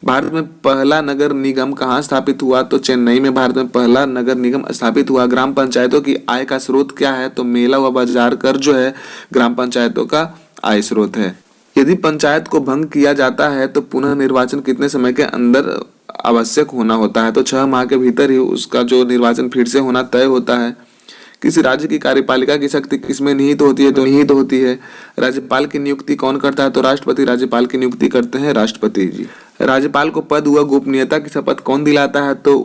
भारत में पहला नगर निगम कहाँ स्थापित हुआ? तो चेन्नई में भारत में पहला नगर निगम स्थापित हुआ। ग्राम पंचायतों की आय का स्रोत क्या है? तो मेला व बाजार कर जो है ग्राम पंचायतों का आय स्रोत है। यदि पंचायत को भंग किया जाता है तो पुनः निर्वाचन कितने समय के अंदर आवश्यक होना होता है? तो 6 माह के भीतर ही उसका जो निर्वाचन फिर से होना तय होता है। किसी राज्य की कार्यपालिका की शक्ति किसमें निहित होती है? तो निहित होती है। राज्यपाल की नियुक्ति कौन करता है? तो राष्ट्रपति राज्यपाल की नियुक्ति करते हैं राष्ट्रपति जी। राज्यपाल को पद व गोपनीयता की शपथ कौन दिलाता है? तो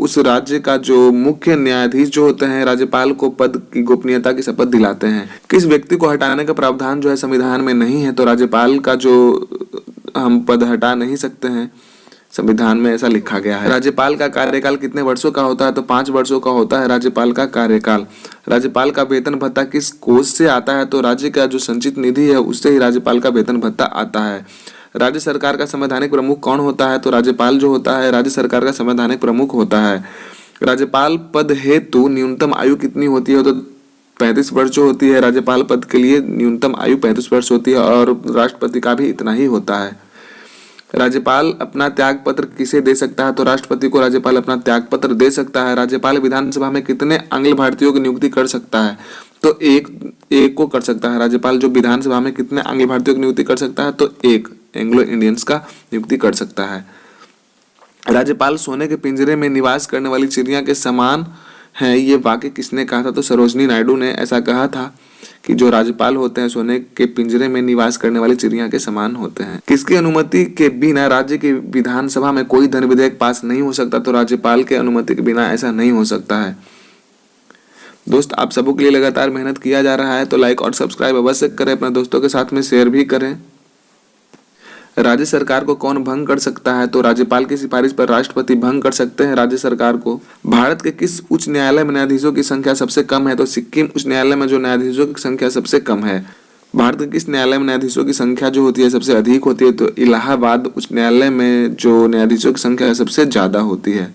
उस राज्य का जो मुख्य न्यायाधीश जो होते हैं राज्यपाल को पद की गोपनीयता की शपथ दिलाते हैं। किस व्यक्ति को हटाने का प्रावधान जो है संविधान में नहीं है? तो राज्यपाल का जो हम पद हटा नहीं सकते हैं संविधान में ऐसा लिखा गया है। राज्यपाल का कार्यकाल कितने वर्षों का होता है? तो 5 वर्षों का होता है राज्यपाल का कार्यकाल। राज्यपाल का वेतन भत्ता किस कोष से आता है? तो राज्य का जो संचित निधि है उससे ही राज्यपाल का वेतन भत्ता आता है। राज्य सरकार का संवैधानिक प्रमुख कौन होता है? तो राज्यपाल जो होता है राज्य सरकार का संवैधानिक प्रमुख होता है। राज्यपाल पद हेतु न्यूनतम आयु कितनी होती है? तो 35 वर्ष जो होती है राज्यपाल पद के लिए न्यूनतम आयु 35 वर्ष होती है और राष्ट्रपति का भी इतना ही होता है। राज्यपाल अपना त्याग पत्र किसे दे सकता है? तो राष्ट्रपति को राज्यपाल अपना त्याग पत्र दे सकता है। राज्यपाल विधानसभा में कितने आंग्ल भारतीयों की नियुक्ति कर सकता है? तो एक को कर सकता है। राज्यपाल जो विधानसभा में कितने आंग्ल भारतीयों की नियुक्ति कर सकता है? तो एक एंग्लो इंडियंस का नियुक्ति कर सकता है। राज्यपाल सोने के पिंजरे में निवास करने वाली चिड़िया के समान है, ये वाक्य किसने कहा था? तो सरोजनी नायडू ने ऐसा कहा था कि जो राज्यपाल होते हैं सोने के पिंजरे में निवास करने वाली चिड़िया के समान होते हैं। किसकी अनुमति के बिना राज्य की विधानसभा में कोई धन विधेयक पास नहीं हो सकता? तो राज्यपाल के अनुमति के बिना ऐसा नहीं हो सकता है। दोस्त, आप सबों के लिए लगातार मेहनत किया जा रहा है, तो लाइक और सब्सक्राइब अवश्य करें, अपने दोस्तों के साथ में शेयर भी करें। राज्य सरकार को कौन भंग कर सकता है? तो राज्यपाल की सिफारिश पर राष्ट्रपति भंग कर सकते हैं राज्य सरकार को। भारत के किस उच्च न्यायालय में न्यायाधीशों की संख्या सबसे कम है? तो सिक्किम उच्च न्यायालय में जो न्यायाधीशों की संख्या सबसे कम है। भारत के किस न्यायालय में न्यायाधीशों की संख्या जो होती है सबसे अधिक होती है? तो इलाहाबाद उच्च न्यायालय में जो न्यायाधीशों की संख्या सबसे ज्यादा होती है।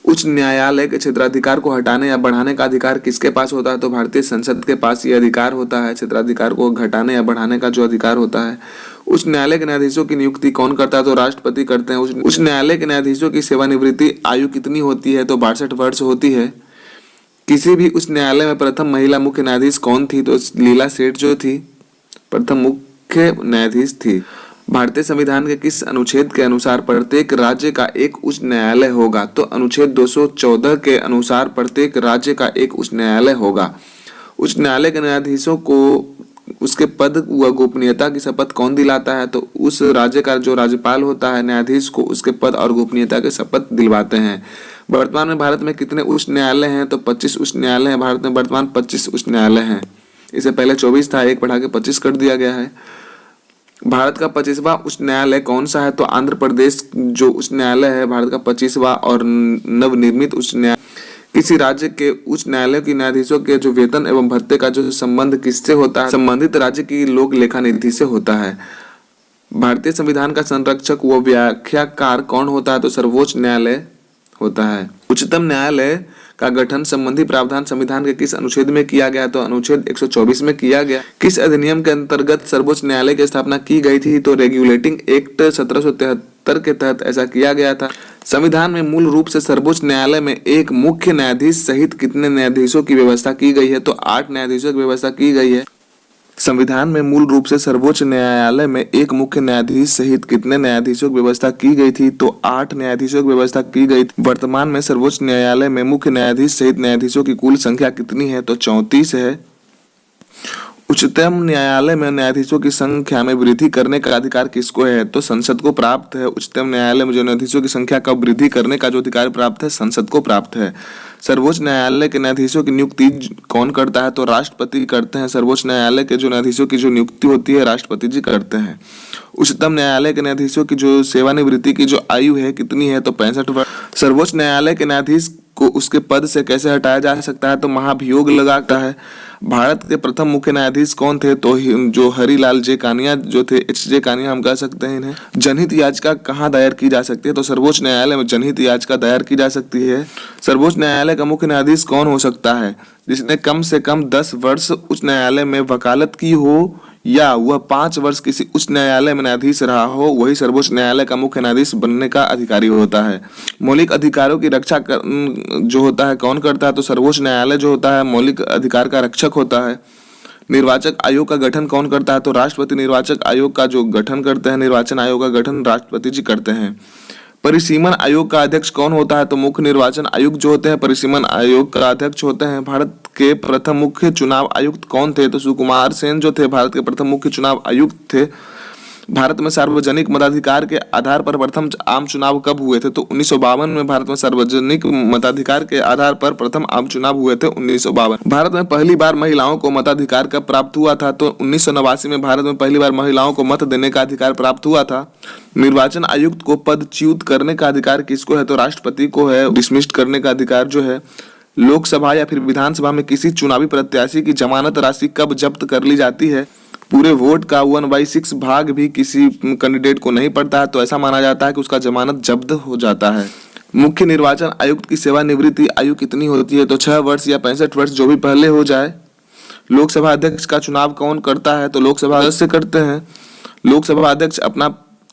उच्च न्यायालय के क्षेत्राधिकार को हटाने या बढ़ाने का अधिकार किसके पास होता है? तो भारतीय संसद के पास ये अधिकार होता है। क्षेत्राधिकार को घटाने या बढ़ाने का जो अधिकार होता है। उच्च न्यायालय के न्यायाधीशों की नियुक्ति कौन करता है? तो राष्ट्रपति करते हैं। उच्च न्यायालय के न्यायाधीशों की सेवानिवृत्ति आयु कितनी होती है? तो 62 वर्ष होती है। किसी भी उच्च न्यायालय में प्रथम महिला मुख्य न्यायाधीश कौन थी? तो लीला सेठ जो थी प्रथम मुख्य न्यायाधीश थी। भारतीय संविधान के किस अनुच्छेद के अनुसार प्रत्येक राज्य का एक उच्च न्यायालय होगा? तो अनुच्छेद 214 के अनुसार प्रत्येक राज्य का एक उच्च न्यायालय होगा। उच्च न्यायालय के न्यायाधीशों को उसके पद व गोपनीयता की शपथ कौन दिलाता है? तो उस राज्य का जो राज्यपाल होता है न्यायाधीश को उसके पद और गोपनीयता के शपथ दिलवाते हैं। वर्तमान में भारत में कितने उच्च न्यायालय हैं? तो 25 उच्च न्यायालय हैं। भारत में वर्तमान 25 उच्च न्यायालय हैं। इससे पहले 24 था, एक बढ़ा के 25 कर दिया गया है। भारत का 25वां उच्च न्यायालय कौन सा है? तो आंध्र प्रदेश जो उच्च न्यायालय है भारत का 25वां और नवनिर्मित उच्च न्यायालय। किसी राज्य के उच्च न्यायालय की न्यायाधीशों के जो वेतन एवं भत्ते का जो संबंध किससे होता है? संबंधित राज्य की लोक लेखा निधि से होता है। भारतीय संविधान का संरक्षक व व्याख्याकार कौन होता है? तो सर्वोच्च न्यायालय होता है। उच्चतम न्यायालय का गठन संबंधी प्रावधान संविधान के किस अनुच्छेद में किया गया? तो अनुच्छेद 124 में किया गया। किस अधिनियम के अंतर्गत सर्वोच्च न्यायालय की स्थापना की गई थी? तो रेगुलेटिंग एक्ट 1773 के तहत ऐसा किया गया था। संविधान में मूल रूप से सर्वोच्च न्यायालय में एक मुख्य न्यायाधीश सहित कितने न्यायाधीशों की व्यवस्था की गई है? तो 8 न्यायाधीशों की व्यवस्था की गई है। संविधान में मूल रूप से सर्वोच्च न्यायालय में एक मुख्य न्यायाधीश सहित कितने न्यायाधीशों की व्यवस्था की गई थी? तो 8 न्यायाधीशों की व्यवस्था की गई थी। वर्तमान में सर्वोच्च न्यायालय में मुख्य न्यायाधीश सहित न्यायाधीशों की कुल संख्या कितनी है? तो 34 है। उच्चतम न्यायालय में न्यायाधीशों की संख्या में वृद्धि करने का अधिकार किसको है? तो संसद को प्राप्त है। उच्चतम न्यायालय में जो न्यायाधीशों की संख्या का वृद्धि करने का जो अधिकार प्राप्त है संसद को प्राप्त है। सर्वोच्च न्यायालय के न्यायाधीशों की नियुक्ति कौन करता है? तो राष्ट्रपति करते हैं। सर्वोच्च न्यायालय के जो न्यायाधीशों की जो नियुक्ति होती है राष्ट्रपति जी करते हैं। उच्चतम न्यायालय के न्यायाधीशों की जो सेवानिवृत्ति की जो आयु है कितनी है? तो 65 वर्ष। सर्वोच्च न्यायालय के न्यायाधीश को उसके पद से कैसे हटाया जा सकता है? तो महाभियोग लगाता है। भारत के प्रथम मुख्य न्यायाधीश कौन थे? तो जो हरिलाल जे कानिया जो थे, HJ कानिया हम कह सकते हैं इन्हें। जनहित याचिका कहाँ दायर की जा सकती है? तो सर्वोच्च न्यायालय में जनहित याचिका दायर की जा सकती है। सर्वोच्च न्यायालय का मुख्य न्यायाधीश कौन हो सकता है? जिसने कम से कम 10 वर्ष उच्च न्यायालय में वकालत की हो या वह 5 वर्ष किसी उच्च न्यायालय में न्यायाधीश रहा हो, वही सर्वोच्च न्यायालय का मुख्य न्यायाधीश बनने का अधिकारी होता है। मौलिक अधिकारों की रक्षा जो होता है कौन करता है? तो सर्वोच्च न्यायालय जो होता है मौलिक अधिकार का रक्षक होता है। निर्वाचक आयोग का गठन कौन करता है? तो राष्ट्रपति निर्वाचक आयोग का जो गठन करते हैं, निर्वाचन आयोग का गठन राष्ट्रपति जी करते हैं। परिसीमन आयोग का अध्यक्ष कौन होता है? तो मुख्य निर्वाचन आयुक्त जो होते हैं परिसीमन आयोग का अध्यक्ष होते हैं। भारत के प्रथम मुख्य चुनाव आयुक्त कौन थे? तो सुकुमार सेन जो थे भारत के प्रथम मुख्य चुनाव आयुक्त थे। भारत में सार्वजनिक मताधिकार के आधार पर प्रथम आम चुनाव कब हुए थे? तो 1952 में भारत में सार्वजनिक मताधिकार के आधार पर प्रथम आम चुनाव हुए थे 1952। भारत में पहली बार महिलाओं को मताधिकार कब प्राप्त हुआ था? तो 1989 में भारत में पहली बार महिलाओं को मत देने का अधिकार प्राप्त हुआ था। निर्वाचन आयुक्त को पदच्युत करने का अधिकार किसको है? तो राष्ट्रपति को है। डिसमिस्ड करने का अधिकार जो है लोकसभा या फिर विधानसभा में किसी चुनावी प्रत्याशी की जमानत राशि कब जब्त कर ली जाती है? पूरे वोट का 1/6 भाग भी किसी कैंडिडेट को नहीं पड़ता है तो ऐसा माना जाता है कि उसका जमानत जब्त हो जाता है। मुख्य निर्वाचन आयुक्त की सेवानिवृत्ति आयु कितनी होती है? तो 6 वर्ष या 65 वर्ष, जो भी पहले हो जाए। लोकसभा अध्यक्ष का चुनाव कौन करता है? तो लोकसभा सदस्य करते हैं। लोकसभा अध्यक्ष अपना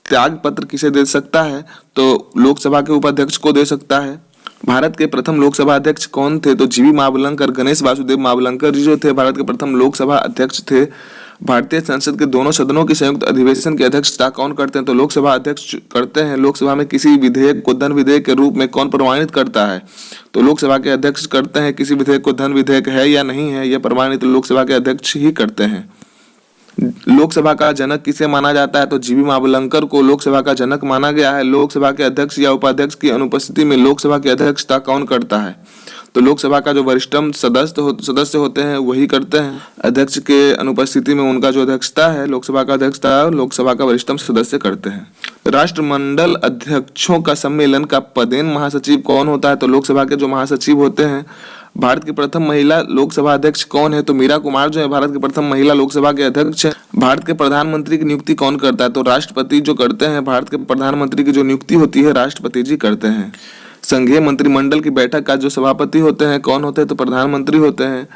त्याग पत्र किसे दे सकता है? तो लोकसभा के उपाध्यक्ष को दे सकता है। भारत के प्रथम लोकसभा अध्यक्ष कौन थे? तो जीवी मावलंकर, गणेश वासुदेव मावलंकर जी जो थे भारत के प्रथम लोकसभा अध्यक्ष थे। भारतीय संसद के दोनों सदनों की संयुक्त अधिवेशन की अध्यक्षता कौन करते हैं? तो लोकसभा अध्यक्ष करते हैं। लोकसभा में किसी विधेयक को धन विधेयक के रूप में कौन प्रमाणित करता है? तो लोकसभा के अध्यक्ष करते हैं। किसी विधेयक को धन विधेयक है या नहीं है यह प्रमाणित लोकसभा के अध्यक्ष ही करते हैं। लोकसभा का जनक किसे माना जाता है? तो जीवी मावलंकर को लोकसभा का जनक माना गया है। लोकसभा के अध्यक्ष या उपाध्यक्ष की अनुपस्थिति में लोकसभा की अध्यक्षता कौन करता है? तो लोकसभा का जो वरिष्ठतम सदस्य होते हैं वही करते हैं। अध्यक्ष के अनुपस्थिति में उनका जो अध्यक्षता है, लोकसभा का अध्यक्षता लोकसभा का वरिष्ठतम सदस्य करते हैं। राष्ट्रमंडल अध्यक्षों का सम्मेलन का पदेन महासचिव कौन होता है? तो लोकसभा के जो महासचिव होते हैं। भारत की प्रथम महिला लोकसभा अध्यक्ष कौन है? तो मीरा कुमार जो है भारत की प्रथम महिला लोकसभा के अध्यक्ष है। भारत के प्रधानमंत्री की नियुक्ति कौन करता है? तो राष्ट्रपति जो करते हैं। भारत के प्रधानमंत्री की जो नियुक्ति होती है राष्ट्रपति जी करते हैं। संघीय मंत्रिमंडल की बैठक का जो सभापति होते हैं कौन होते हैं? तो प्रधानमंत्री होते हैं।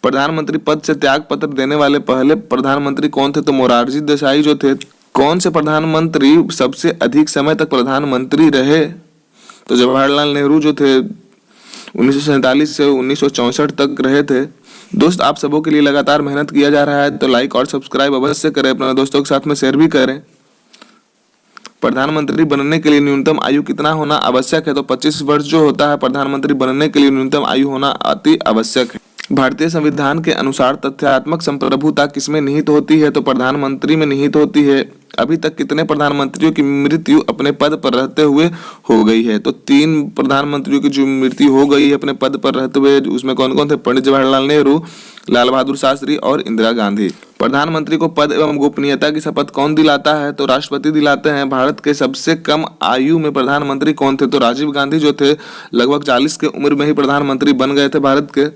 प्रधानमंत्री पद से त्याग पत्र देने वाले पहले प्रधानमंत्री कौन थे? तो मोरारजी देसाई जो थे। कौन से प्रधानमंत्री सबसे अधिक समय तक प्रधानमंत्री रहे? तो जवाहरलाल नेहरू जो थे 1947 से 1964 तक रहे थे। दोस्त, आप सबों के लिए लगातार मेहनत किया जा रहा है तो लाइक और सब्सक्राइब अवश्य करें। अपने दोस्तों के साथ में शेयर भी करें। प्रधानमंत्री बनने के लिए न्यूनतम आयु कितना होना आवश्यक है? तो 25 वर्ष जो होता है प्रधानमंत्री बनने के लिए न्यूनतम आयु होना अति आवश्यक है। भारतीय संविधान के अनुसार तथ्यात्मक संप्रभुता किसमें निहित होती है? तो प्रधानमंत्री में निहित होती है। अभी तक कितने प्रधानमंत्रियों की मृत्यु अपने पद पर रहते हुए हो गई है? तो 3 प्रधानमंत्रियों की जो मृत्यु हो गई है अपने पद पर रहते हुए, उसमें कौन कौन थे? पंडित जवाहरलाल नेहरू, लाल बहादुर शास्त्री और इंदिरा गांधी। प्रधानमंत्री को पद एवं गोपनीयता की शपथ कौन दिलाता है? तो राष्ट्रपति दिलाते हैं। भारत के सबसे कम आयु में प्रधानमंत्री कौन थे? तो राजीव गांधी जो थे लगभग 40 की उम्र में ही प्रधानमंत्री बन गए थे भारत के।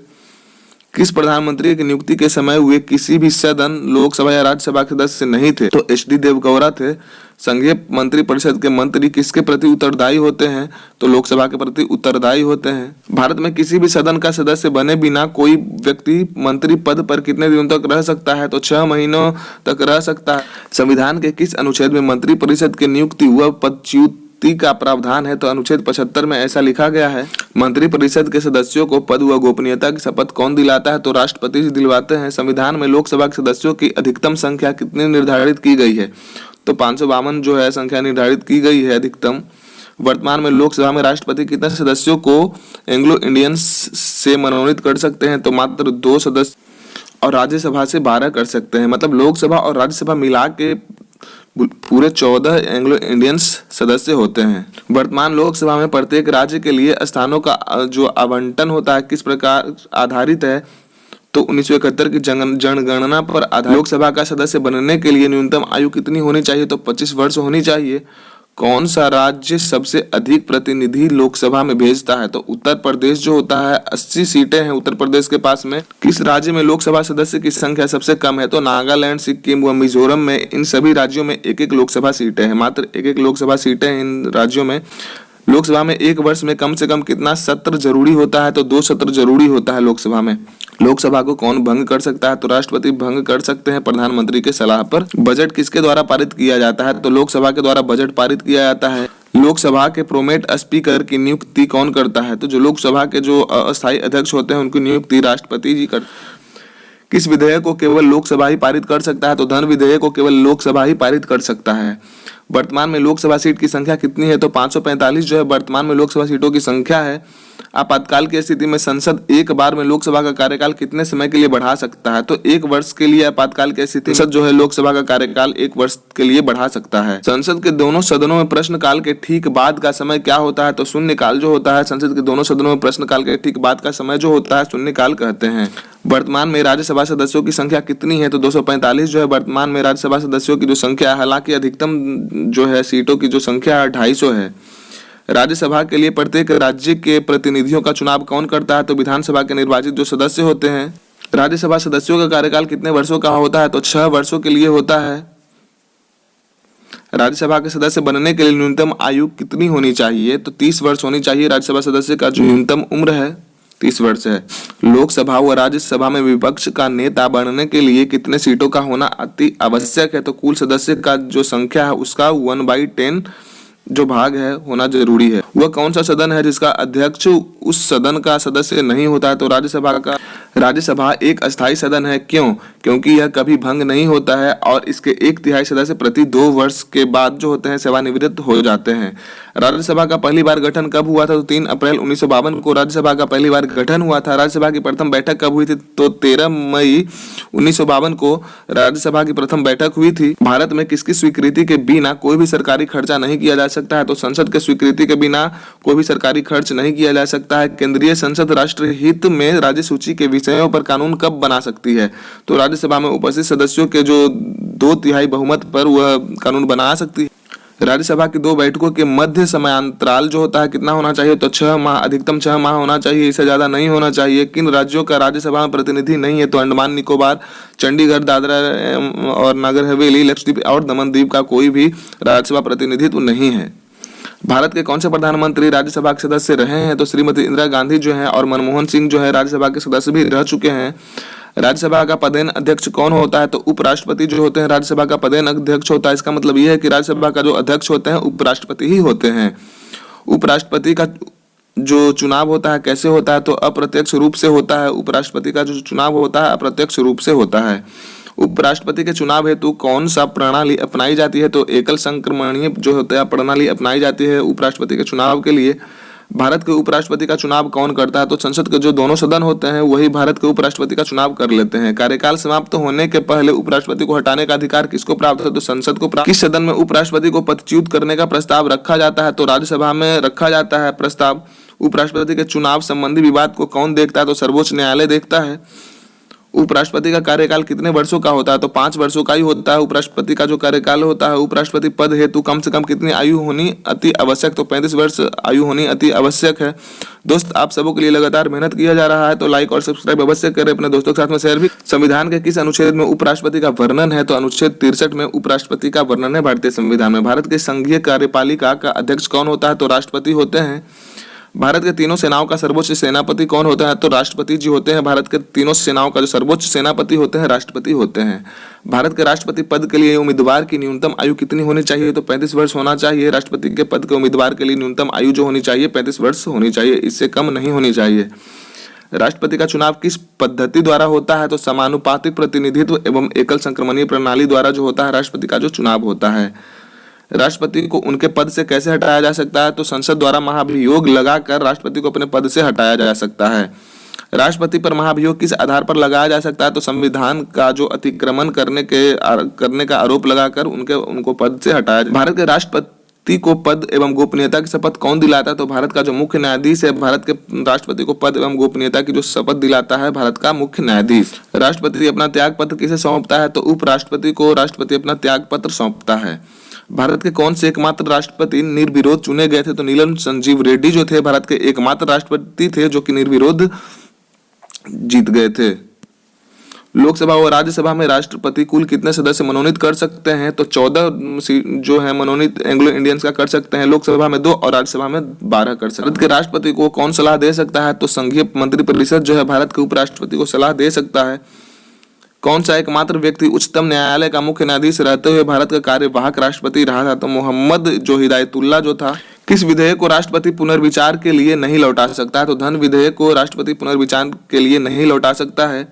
किस प्रधानमंत्री की नियुक्ति के समय वे किसी भी सदन, लोकसभा या राज्यसभा के सदस्य नहीं थे? तो HD देवगौड़ा थे। संघीय मंत्री परिषद के मंत्री किसके प्रति उत्तरदायी होते हैं? तो लोकसभा के प्रति उत्तरदायी होते हैं। भारत में किसी भी सदन का सदस्य बने बिना कोई व्यक्ति मंत्री पद पर कितने दिनों तक रह सकता है? तो 6 महीनों तक रह सकता है। संविधान के किस अनुच्छेद में मंत्री परिषद की नियुक्ति व पदच्युति का प्रावधान है? तो अनुच्छेद 75 में ऐसा लिखा गया है। मंत्री परिषद के सदस्यों को पद व गोपनीयता की शपथ कौन दिलाता है? तो राष्ट्रपति जी दिलवाते हैं। संविधान में लोकसभा के सदस्यों की अधिकतम संख्या कितनी निर्धारित की गई है? तो 552 जो है संख्या निर्धारित की गई है अधिकतम। वर्तमान में लोकसभा में राष्ट्रपति कितने सदस्यों को एंग्लो इंडियंस से मनोनीत कर सकते हैं? तो मात्र 2 सदस्य, और राज्यसभा से 12 कर सकते हैं। मतलब लोकसभा और राज्यसभा मिला के पूरे 14 एंग्लो इंडियंस सदस्य होते हैं। वर्तमान लोकसभा में प्रत्येक राज्य के लिए स्थानों का जो आवंटन होता है किस प्रकार आधारित है? तो 1971 की जनगणना पर आधारित। लोकसभा का सदस्य बनने के लिए न्यूनतम आयु कितनी होनी चाहिए? तो 25 वर्ष होनी चाहिए। कौन सा राज्य सबसे अधिक प्रतिनिधि लोकसभा में भेजता है? तो उत्तर प्रदेश जो होता है 80 सीटें हैं उत्तर प्रदेश के पास में। किस राज्य में लोकसभा सदस्य की संख्या सबसे कम है? तो नागालैंड, सिक्किम व मिजोरम में। इन सभी राज्यों में 1-1 लोकसभा सीटें हैं। मात्र 1-1 लोकसभा सीटें इन राज्यों में। लोकसभा में एक वर्ष में कम से कम कितना सत्र जरूरी होता है? तो 2 सत्र जरूरी होता है लोकसभा में। लोकसभा को कौन भंग कर सकता है? तो राष्ट्रपति भंग कर सकते हैं प्रधानमंत्री के सलाह पर। बजट किसके द्वारा पारित किया जाता है? तो लोकसभा के द्वारा बजट पारित किया जाता है। लोकसभा के प्रोमेट स्पीकर की नियुक्ति कौन करता है? तो जो लोकसभा के जो अस्थायी अध्यक्ष होते हैं उनकी नियुक्ति राष्ट्रपति जी कर। किस विधेयक को केवल लोकसभा ही पारित कर सकता है? तो धन विधेयक को केवल लोकसभा ही पारित कर सकता है। वर्तमान में लोकसभा सीट की संख्या कितनी है? तो 545 जो है वर्तमान में लोकसभा सीटों की संख्या है। आपातकाल की स्थिति में संसद एक बार में लोकसभा का कार्यकाल कितने समय के लिए बढ़ा सकता है? तो 1 वर्ष के लिए आपातकाल की स्थिति में संसद जो है लोकसभा का कार्यकाल 1 वर्ष के लिए बढ़ा सकता है। संसद के दोनों सदनों में प्रश्नकाल के ठीक बाद का समय क्या होता है? तो शून्यकाल जो होता है संसद के दोनों सदनों में प्रश्नकाल के ठीक बाद का समय जो होता है शून्यकाल कहते हैं। वर्तमान में राज्यसभा सदस्यों की संख्या कितनी है? तो 245 जो है वर्तमान में राज्यसभा सदस्यों की जो संख्या है। हालांकि अधिकतम जो है सीटों की जो संख्या है 250 है। राज्यसभा के लिए प्रत्येक राज्य के प्रतिनिधियों का चुनाव कौन करता है? तो विधानसभा के निर्वाचित जो सदस्य होते हैं। राज्यसभा सदस्यों का कार्यकाल कितने वर्षों का होता है? तो 6 वर्षों के लिए होता है। राज्यसभा के सदस्य बनने के लिए न्यूनतम आयु कितनी होनी चाहिए? तो 30 वर्ष होनी चाहिए। राज्यसभा सदस्य का जो न्यूनतम उम्र है 30 वर्ष है। लोकसभा व राज्यसभा में विपक्ष का नेता बनने के लिए कितने सीटों का होना अति आवश्यक है? तो कुल सदस्य का जो संख्या है उसका 1/10 जो भाग है होना जरूरी है। वह कौन सा सदन है जिसका अध्यक्ष उस सदन का सदस्य नहीं होता है? तो राज्यसभा एक अस्थायी सदन है। क्यों? क्योंकि यह कभी भंग नहीं होता है और इसके 1/3 सदस्य प्रति 2 वर्ष के बाद जो होते हैं सेवानिवृत्त हो जाते हैं। राज्यसभा का पहली बार गठन कब हुआ था? तो 3 अप्रैल 1952 को राज्यसभा का पहली बार गठन हुआ था। राज्यसभा की प्रथम बैठक कब हुई थी? तो 13 मई 1952 को राज्यसभा की प्रथम बैठक हुई थी। भारत में किसकी स्वीकृति के बिना कोई भी सरकारी खर्चा नहीं किया जा सकता है? तो संसद के स्वीकृति के बिना कोई भी सरकारी खर्च नहीं किया जा सकता है। केंद्रीय संसद राष्ट्र हित में राज्य सूची के विषयों पर कानून कब बना सकती है? तो राज्यसभा में उपस्थित सदस्यों के जो 2/3 बहुमत पर वह कानून बना सकती है। राज्यसभा की 2 बैठकों के मध्य समयांतराल जो होता है कितना होना चाहिए? तो 6 माह, अधिकतम 6 माह होना चाहिए, इससे ज्यादा नहीं होना चाहिए। किन राज्यों का राज्यसभा में प्रतिनिधि नहीं है? तो अंडमान निकोबार, चंडीगढ़, दादरा और नगर हवेली, लक्षद्वीप और दमन द्वीप का कोई भी राज्यसभा प्रतिनिधित्व नहीं है। भारत के कौन से प्रधानमंत्री राज्यसभा के सदस्य रहे हैं? तो श्रीमती इंदिरा गांधी जो है और मनमोहन सिंह जो है राज्यसभा के सदस्य भी रह चुके हैं। राज्यसभा का पदेन अध्यक्ष कौन होता है? तो उपराष्ट्रपति जो होते हैं राज्यसभा का पदेन अध्यक्ष होता है। इसका मतलब यह है कि राज्यसभा का जो अध्यक्ष होते हैं उपराष्ट्रपति ही होते हैं। उपराष्ट्रपति का जो चुनाव होता है कैसे होता है? तो अप्रत्यक्ष रूप से होता है। उपराष्ट्रपति का जो चुनाव होता है अप्रत्यक्ष रूप से होता है। उपराष्ट्रपति के चुनाव हेतु कौन सा प्रणाली अपनाई जाती है? तो एकल संक्रमणीय जो होता है प्रणाली अपनाई जाती है उपराष्ट्रपति के चुनाव के लिए। भारत के उपराष्ट्रपति का चुनाव कौन करता है? तो संसद के जो दोनों सदन होते हैं वही भारत के उपराष्ट्रपति का चुनाव कर लेते हैं। कार्यकाल समाप्त होने के पहले उपराष्ट्रपति को हटाने का अधिकार किसको प्राप्त है? तो संसद को प्राप्त। किस सदन में उपराष्ट्रपति को पदच्युत करने का प्रस्ताव रखा जाता है? तो राज्यसभा में रखा जाता है प्रस्ताव। उपराष्ट्रपति के चुनाव संबंधी विवाद को कौन देखता है? तो सर्वोच्च न्यायालय देखता है। उपराष्ट्रपति का कार्यकाल कितने वर्षों का होता है? तो 5 वर्षों का ही होता है उपराष्ट्रपति का जो कार्यकाल होता है। उपराष्ट्रपति पद हेतु कम से कम कितनी आयु होनी अति आवश्यक? तो 35 वर्ष आयु होनी अति आवश्यक है। दोस्त, आप सबों के लिए लगातार मेहनत किया जा रहा है तो लाइक और सब्सक्राइब अवश्य करें, अपने दोस्तों के साथ में शेयर भी। संविधान के किस अनुच्छेद में उपराष्ट्रपति का वर्णन है? तो अनुच्छेद 63 में उपराष्ट्रपति का वर्णन है भारतीय संविधान में। भारत के संघीय कार्यपालिका का अध्यक्ष कौन होता है? तो राष्ट्रपति होते हैं। भारत के तीनों सेनाओं का सर्वोच्च सेनापति कौन होता है? तो राष्ट्रपति जी होते हैं। भारत के तीनों सेनाओं का जो सर्वोच्च सेनापति होते हैं राष्ट्रपति होते हैं। भारत के राष्ट्रपति पद के लिए उम्मीदवार की न्यूनतम आयु कितनी होनी चाहिए? तो 35 वर्ष होना चाहिए। राष्ट्रपति के पद के उम्मीदवार के लिए न्यूनतम आयु जो होनी चाहिए 35 वर्ष होनी चाहिए, इससे कम नहीं होनी चाहिए। राष्ट्रपति का चुनाव किस पद्धति द्वारा होता है? तो समानुपातिक प्रतिनिधित्व एवं एकल संक्रमणीय प्रणाली द्वारा जो होता है राष्ट्रपति का जो चुनाव होता है। राष्ट्रपति को उनके पद से कैसे हटाया जा सकता है? तो संसद द्वारा महाभियोग लगाकर राष्ट्रपति को अपने पद से हटाया जा सकता है। राष्ट्रपति पर महाभियोग किस आधार पर लगाया जा सकता है? तो संविधान का जो अतिक्रमण करने का आरोप लगाकर उनको पद से हटाया। भारत के राष्ट्रपति को पद एवं गोपनीयता की शपथ कौन दिलाता है? तो भारत का जो मुख्य न्यायाधीश है भारत के राष्ट्रपति को पद एवं गोपनीयता की जो शपथ दिलाता है भारत का मुख्य न्यायाधीश। राष्ट्रपति अपना त्याग पत्र किसे सौंपता है? तो उपराष्ट्रपति को राष्ट्रपति अपना त्याग पत्र सौंपता है। भारत के कौन से एकमात्र राष्ट्रपति निर्विरोध चुने गए थे? तो नीलम संजीव रेड्डी जो थे भारत के एकमात्र राष्ट्रपति थे जो कि निर्विरोध जीत गए थे। लोकसभा और राज्यसभा में राष्ट्रपति कुल कितने सदस्य मनोनीत कर सकते हैं? तो 14 जो है मनोनीत एंग्लो इंडियंस का कर सकते हैं। लोकसभा में 2 और राज्यसभा में 12 कर सकते हैं। भारत के राष्ट्रपति को कौन सलाह दे सकता है? तो संघीय मंत्रिपरिषद जो है भारत के उपराष्ट्रपति को सलाह दे सकता है। कौन सा एकमात्र व्यक्ति उच्चतम न्यायालय का मुख्य न्यायाधीश रहते हुए भारत का कार्यवाहक राष्ट्रपति रहा था? तो मोहम्मद जो हिदायतुल्लाह जो था। किस विधेयक को राष्ट्रपति पुनर्विचार के लिए नहीं लौटा सकता है? तो धन विधेयक को राष्ट्रपति पुनर्विचार के लिए नहीं लौटा सकता है।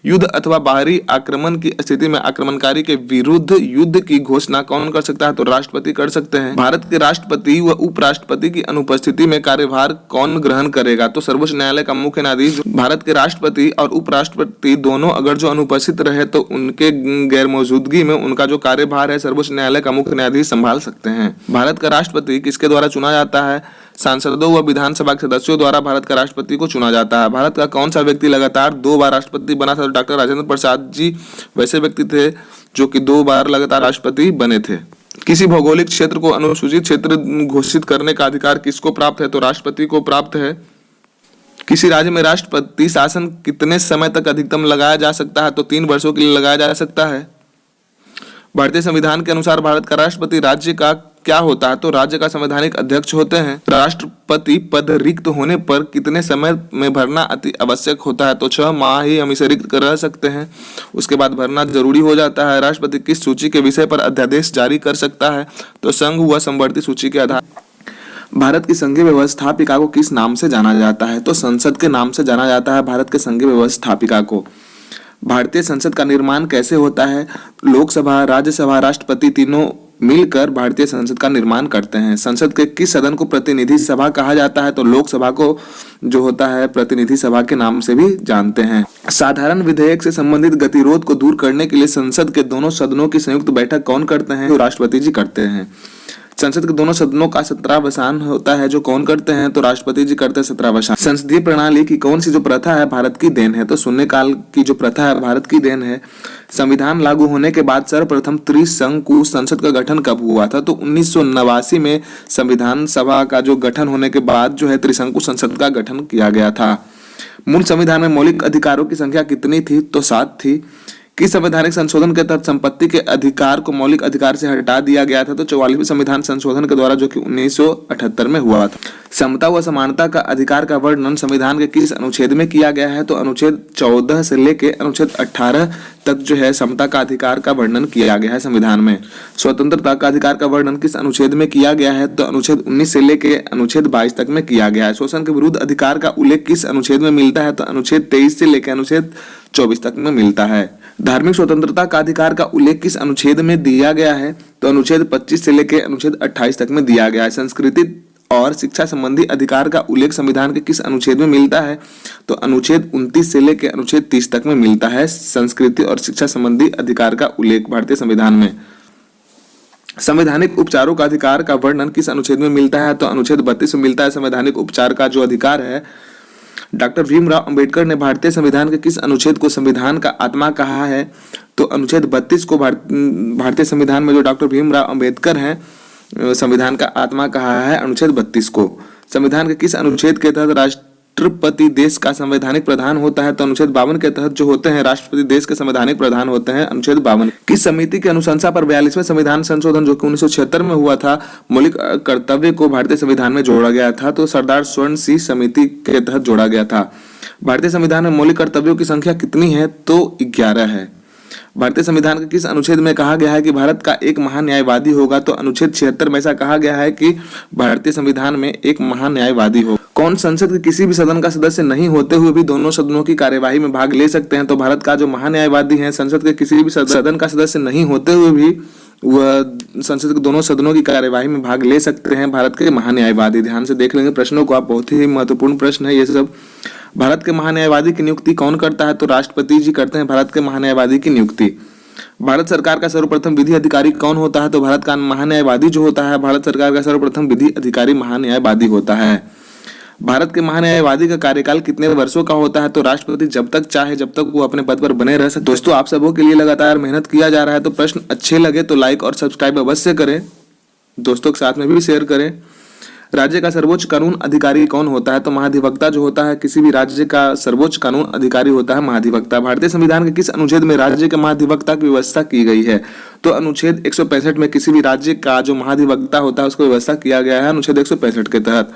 युद्ध अथवा बाहरी आक्रमण की स्थिति में आक्रमणकारी के विरुद्ध युद्ध की घोषणा कौन कर सकता है? तो राष्ट्रपति कर सकते हैं। भारत के राष्ट्रपति व उपराष्ट्रपति की अनुपस्थिति में कार्यभार कौन ग्रहण करेगा? तो सर्वोच्च न्यायालय का मुख्य न्यायाधीश। भारत के राष्ट्रपति और उपराष्ट्रपति दोनों अगर जो अनुपस्थित रहे तो उनके गैर मौजूदगी में उनका जो कार्यभार है सर्वोच्च न्यायालय का मुख्य न्यायाधीश संभाल सकते हैं। भारत का राष्ट्रपति किसके द्वारा चुना जाता है? सांसदों व विधानसभा के सदस्यों द्वारा भारत का राष्ट्रपति को चुना जाता है। भारत का कौन सा व्यक्ति लगातार 2 बार राष्ट्रपति बना था? तो डॉक्टर राजेंद्र प्रसाद जी वैसे व्यक्ति थे जो कि 2 बार लगातार राष्ट्रपति बने थे। किसी भौगोलिक क्षेत्र को अनुसूचित क्षेत्र घोषित करने का अधिकार किसको प्राप्त है? तो राष्ट्रपति को प्राप्त है। किसी राज्य में राष्ट्रपति शासन कितने समय तक अधिकतम लगाया जा सकता है? तो 3 वर्षों के लिए लगाया जा सकता है। भारतीय संविधान के अनुसार भारत का राष्ट्रपति राज्य का क्या होता है? तो राज्य का संवैधानिक अध्यक्ष होते हैं। राष्ट्रपति पद रिक्त होने पर कितने समय में भरना अति आवश्यक होता है? तो 6 माह ही हम इसे रिक्त रह सकते हैं, उसके बाद भरना जरूरी हो जाता है। राष्ट्रपति किस सूची के विषय पर अध्यादेश जारी कर सकता है? तो संघ व समवर्ती सूची के आधार। भारत की संघीय व्यवस्थापिका को किस नाम से जाना जाता है? तो संसद के नाम से जाना जाता है भारत के संघीय व्यवस्थापिका को। भारतीय संसद का निर्माण कैसे होता है? लोकसभा, राज्यसभा, राष्ट्रपति तीनों मिलकर भारतीय संसद का निर्माण करते हैं। संसद के किस सदन को प्रतिनिधि सभा कहा जाता है? तो लोकसभा को जो होता है प्रतिनिधि सभा के नाम से भी जानते हैं। साधारण विधेयक से संबंधित गतिरोध को दूर करने के लिए संसद के दोनों सदनों की संयुक्त बैठक कौन करते हैं? तो राष्ट्रपति जी करते हैं। संसद के दोनों सदनों का सत्रावसान होता है जो कौन करते हैं? तो राष्ट्रपति जी करते हैं सत्रावसान। संसदीय प्रणाली की कौन सी जो प्रथा है भारत की देन है? तो शून्यकाल की जो प्रथा है भारत की देन है। संविधान लागू होने के बाद सर्वप्रथम त्रिशंकु संसद का गठन कब हुआ था? तो 1989 में संविधान सभा का जो गठन होने के बाद जो है त्रिशंकु संसद का गठन किया गया था। मूल संविधान में मौलिक अधिकारों की संख्या कितनी थी? तो 7 थी। किस संवैधानिक संशोधन के तहत संपत्ति के अधिकार को मौलिक अधिकार से हटा दिया गया था? तो 44वें संविधान संशोधन के द्वारा जो कि 1978 में हुआ था। समता व समानता का अधिकार का वर्णन संविधान के किस अनुच्छेद में किया गया है? तो अनुच्छेद 14 से लेके अनुच्छेद 18 तक जो है समता का अधिकार का वर्णन किया गया है संविधान में। स्वतंत्रता का अधिकार का वर्णन किस अनुच्छेद में किया गया है? तो अनुच्छेद 19 से लेके अनुच्छेद 22 तक में किया गया है। शोषण के विरुद्ध अधिकार का उल्लेख किस अनुच्छेद में मिलता है? तो अनुच्छेद 23 से लेकर अनुच्छेद 24 तक में मिलता है। धार्मिक स्वतंत्रता का अधिकार का उल्लेख किस अनुच्छेद में दिया गया है? तो अनुच्छेद 25 से लेकर अनुच्छेद 28 तक में दिया गया है। संस्कृति और शिक्षा संबंधी अधिकार का उल्लेख संविधान के किस अनुच्छेद में मिलता है? तो अनुच्छेद 29 से लेकर अनुच्छेद 30 तक में मिलता है संस्कृति और शिक्षा संबंधी अधिकार का उल्लेख भारतीय संविधान में। संवैधानिक उपचारों का अधिकार का वर्णन किस अनुच्छेद में मिलता है? तो अनुच्छेद 32 में मिलता है। संवैधानिक उपचार का जो अधिकार है, डॉक्टर भीमराव अंबेडकर ने भारतीय संविधान के किस अनुच्छेद को संविधान का आत्मा कहा है? तो अनुच्छेद 32 को भारतीय संविधान में जो डॉक्टर भीमराव अंबेडकर हैं संविधान का आत्मा कहा है अनुच्छेद 32 को। संविधान के किस अनुच्छेद के तहत राष्ट्रपति देश का संवैधानिक प्रधान होता है? तो अनुच्छेद 52 के तहत जो होते हैं राष्ट्रपति देश के संवैधानिक प्रधान होते हैं अनुच्छेद 52। किस समिति की अनुशंसा पर 42वें संविधान संशोधन जो कि 1976 में हुआ था मौलिक कर्तव्य को भारतीय संविधान में जोड़ा गया था? तो सरदार स्वर्ण सिंह समिति के तहत जोड़ा गया था। भारतीय संविधान में मौलिक कर्तव्यों की संख्या कितनी है? तो 11 है। भारतीय संविधान के किस अनुच्छेद में कहा गया है कि भारत का एक महान्यायवादी होगा? तो अनुच्छेद 76 में ऐसा कहा गया है कि भारतीय संविधान में एक महान्यायवादी हो। कौन संसद के किसी भी सदन का सदस्य नहीं होते हुए भी दोनों सदनों की कार्यवाही में भाग ले सकते हैं? तो भारत का जो महान्यायवादी है संसद के किसी भी सदन का सदस्य नहीं होते हुए भी वह संसद के दोनों सदनों की कार्यवाही में भाग ले सकते हैं भारत के महान्यायवादी। ध्यान से देख लेंगे प्रश्नों को आप, बहुत ही महत्वपूर्ण प्रश्न है ये सब। भारत के महान्यायवादी की नियुक्ति कौन करता है? तो राष्ट्रपति जी करते हैं भारत के महान्यायवादी की नियुक्ति। भारत सरकार का सर्वप्रथम विधि अधिकारी कौन होता है? तो भारत का महान्यायवादी जो होता है भारत सरकार का सर्वप्रथम विधि अधिकारी महान्यायवादी होता है। भारत के महान्यायवादी का कार्यकाल कितने वर्षों का होता है? तो राष्ट्रपति जब तक चाहे जब तक वो अपने पद पर बने रह सकते। दोस्तों आप सबों के लिए लगातार मेहनत किया जा रहा है, तो प्रश्न अच्छे लगे तो लाइक और सब्सक्राइब अवश्य करें, दोस्तों के साथ में भी शेयर करें। राज्य का सर्वोच्च कानून अधिकारी कौन होता है? तो महाधिवक्ता जो होता है किसी भी राज्य का सर्वोच्च कानून अधिकारी होता है महाधिवक्ता। भारतीय संविधान के किस अनुच्छेद में राज्य के महाधिवक्ता की व्यवस्था की गई है? तो अनुच्छेद 165 में किसी भी राज्य का जो महाधिवक्ता होता है उसको व्यवस्था किया गया है अनुच्छेद 165 के तहत।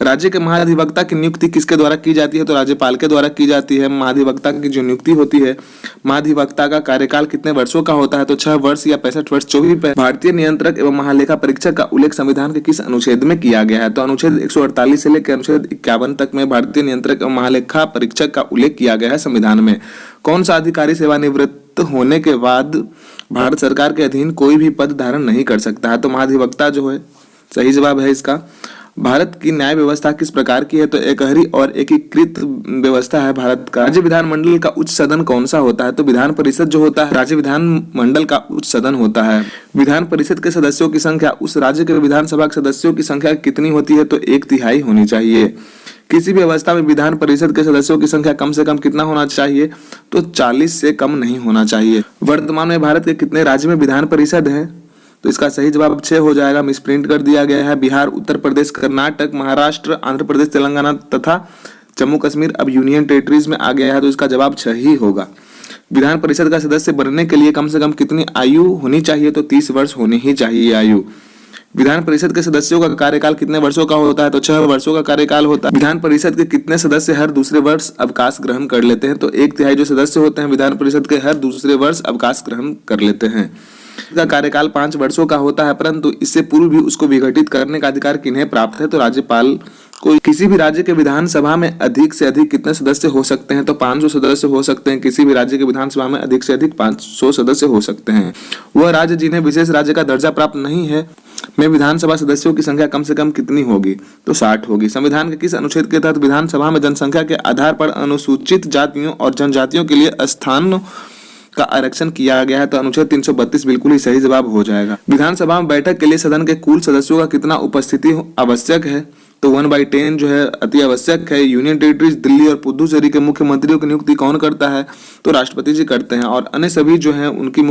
राज्य के महाधिवक्ता की नियुक्ति किसके द्वारा की जाती है? तो राज्यपाल के द्वारा की जाती है। महाधिवक्ता की जो नियुक्ति होती है, महाधिवक्ता का कार्यकाल कितने वर्षों का होता है? तो 6 वर्ष या 65 वर्ष 24। भारतीय नियंत्रक एवं महालेखा परीक्षक का उल्लेख संविधान के किस अनुच्छेद में किया गया है? तो अनुच्छेद 148 से लेकर अनुच्छेद 51 तक में भारतीय नियंत्रक एवं महालेखा परीक्षक का उल्लेख किया गया है संविधान में। कौन सा अधिकारी सेवानिवृत्त होने के बाद भारत सरकार के अधीन कोई भी पद धारण नहीं कर सकता है? तो महाधिवक्ता जो है सही जवाब है इसका। भारत की न्याय व्यवस्था किस प्रकार की है? तो एकहरी और एकीकृत व्यवस्था है भारत का। राज्य विधानमंडल का उच्च सदन कौन सा होता है? तो विधान परिषद जो होता है राज्य विधानमंडल का उच्च सदन होता है। विधान परिषद के सदस्यों की संख्या उस राज्य के विधानसभा के सदस्यों की संख्या कितनी होती है? तो 1/3 होनी चाहिए। किसी भी अवस्था में विधान परिषद के सदस्यों की संख्या कम से कम कितना होना चाहिए? तो 40 से कम नहीं होना चाहिए। वर्तमान में भारत के कितने राज्य में विधान परिषद है? तो इसका सही जवाब 6 हो जाएगा, मिसप्रिंट कर दिया गया है। बिहार, उत्तर प्रदेश, कर्नाटक, महाराष्ट्र, आंध्र प्रदेश, तेलंगाना तथा जम्मू कश्मीर अब यूनियन टेरिटरीज में आ गया है, तो इसका जवाब 6 ही होगा। विधान परिषद का सदस्य बनने के लिए कम से कम कितनी आयु होनी चाहिए? तो 30 वर्ष होनी ही चाहिए आयु। विधान परिषद के सदस्यों का कार्यकाल कितने वर्षों का होता है? तो 6 वर्षों का कार्यकाल होता है। विधान परिषद के कितने सदस्य हर दूसरे वर्ष अवकाश ग्रहण कर लेते हैं? तो 1/3 जो सदस्य होते हैं विधान परिषद के हर दूसरे वर्ष अवकाश ग्रहण कर लेते हैं। का कार्यकाल 5 वर्षों का होता है, परंतु इससे पूर्व भी उसको विघटित करने का अधिकार किन्हें प्राप्त है? तो राज्यपाल को। किसी भी राज्य के विधानसभा में अधिक से अधिक कितने सदस्य हो सकते हैं? तो 500 सदस्य हो सकते हैं। किसी भी राज्य के विधानसभा में अधिक से अधिक 500 सदस्य हो सकते हैं। वह राज्य जिन्हें विशेष राज्य का दर्जा प्राप्त नहीं है में विधानसभा सदस्यों की संख्या कम से कम कितनी होगी? तो 60 होगी। संविधान के किस अनुच्छेद के तहत विधानसभा में जनसंख्या के आधार पर अनुसूचित जातियों और जनजातियों के लिए स्थान का आरक्षण किया गया है? तो अनुच्छेद 332 बिल्कुल ही सही जवाब हो जाएगा। विधानसभा में बैठक के लिए सदन के कुल सदस्यों का कितना उपस्थिति आवश्यक है? तो 1/10 जो है अति आवश्यक है। यूनियन टेरिटरीज दिल्ली और पुदुचेरी के मुख्यमंत्रियों की नियुक्ति कौन करता है? तो राष्ट्रपति जी करते हैं, और अन्य सभी जो है उनकी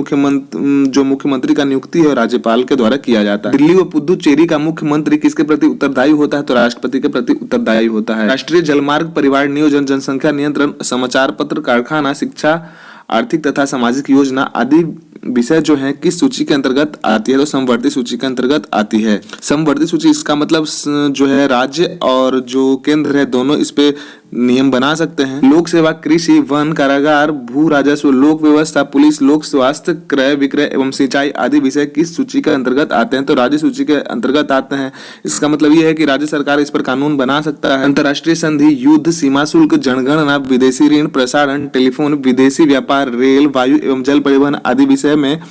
मुख्यमंत्री का नियुक्ति है राज्यपाल के द्वारा किया जाता है। दिल्ली व पुदुचेरी का मुख्यमंत्री किसके प्रति उत्तरदायी होता है? तो राष्ट्रपति के प्रति उत्तरदायी होता है। राष्ट्रीय जलमार्ग, परिवार नियोजन, जनसंख्या नियंत्रण, समाचार पत्र, कारखाना, शिक्षा, आर्थिक तथा सामाजिक योजना आदि विषय जो है किस सूची के अंतर्गत आती है? तो समवर्ती सूची के अंतर्गत आती है। समवर्ती सूची इसका मतलब जो है राज्य और जो केंद्र है दोनों इस पे नियम बना सकते हैं। लोक सेवा, कृषि, वन, कारागार, भू राजस्व, लोक व्यवस्था, पुलिस, लोक स्वास्थ्य, क्रय विक्रय एवं सिंचाई आदि विषय किस सूची के अंतर्गत आते हैं? तो राज्य सूची के अंतर्गत आते हैं। इसका मतलब यह है कि राज्य सरकार इस पर कानून बना सकता है। अंतर्राष्ट्रीय संधि, युद्ध, सीमा शुल्क, जनगणना, विदेशी ऋण प्रसारण, टेलीफोन, विदेशी व्यापार, रेल, वायु एवं जल परिवहन आदि विषय में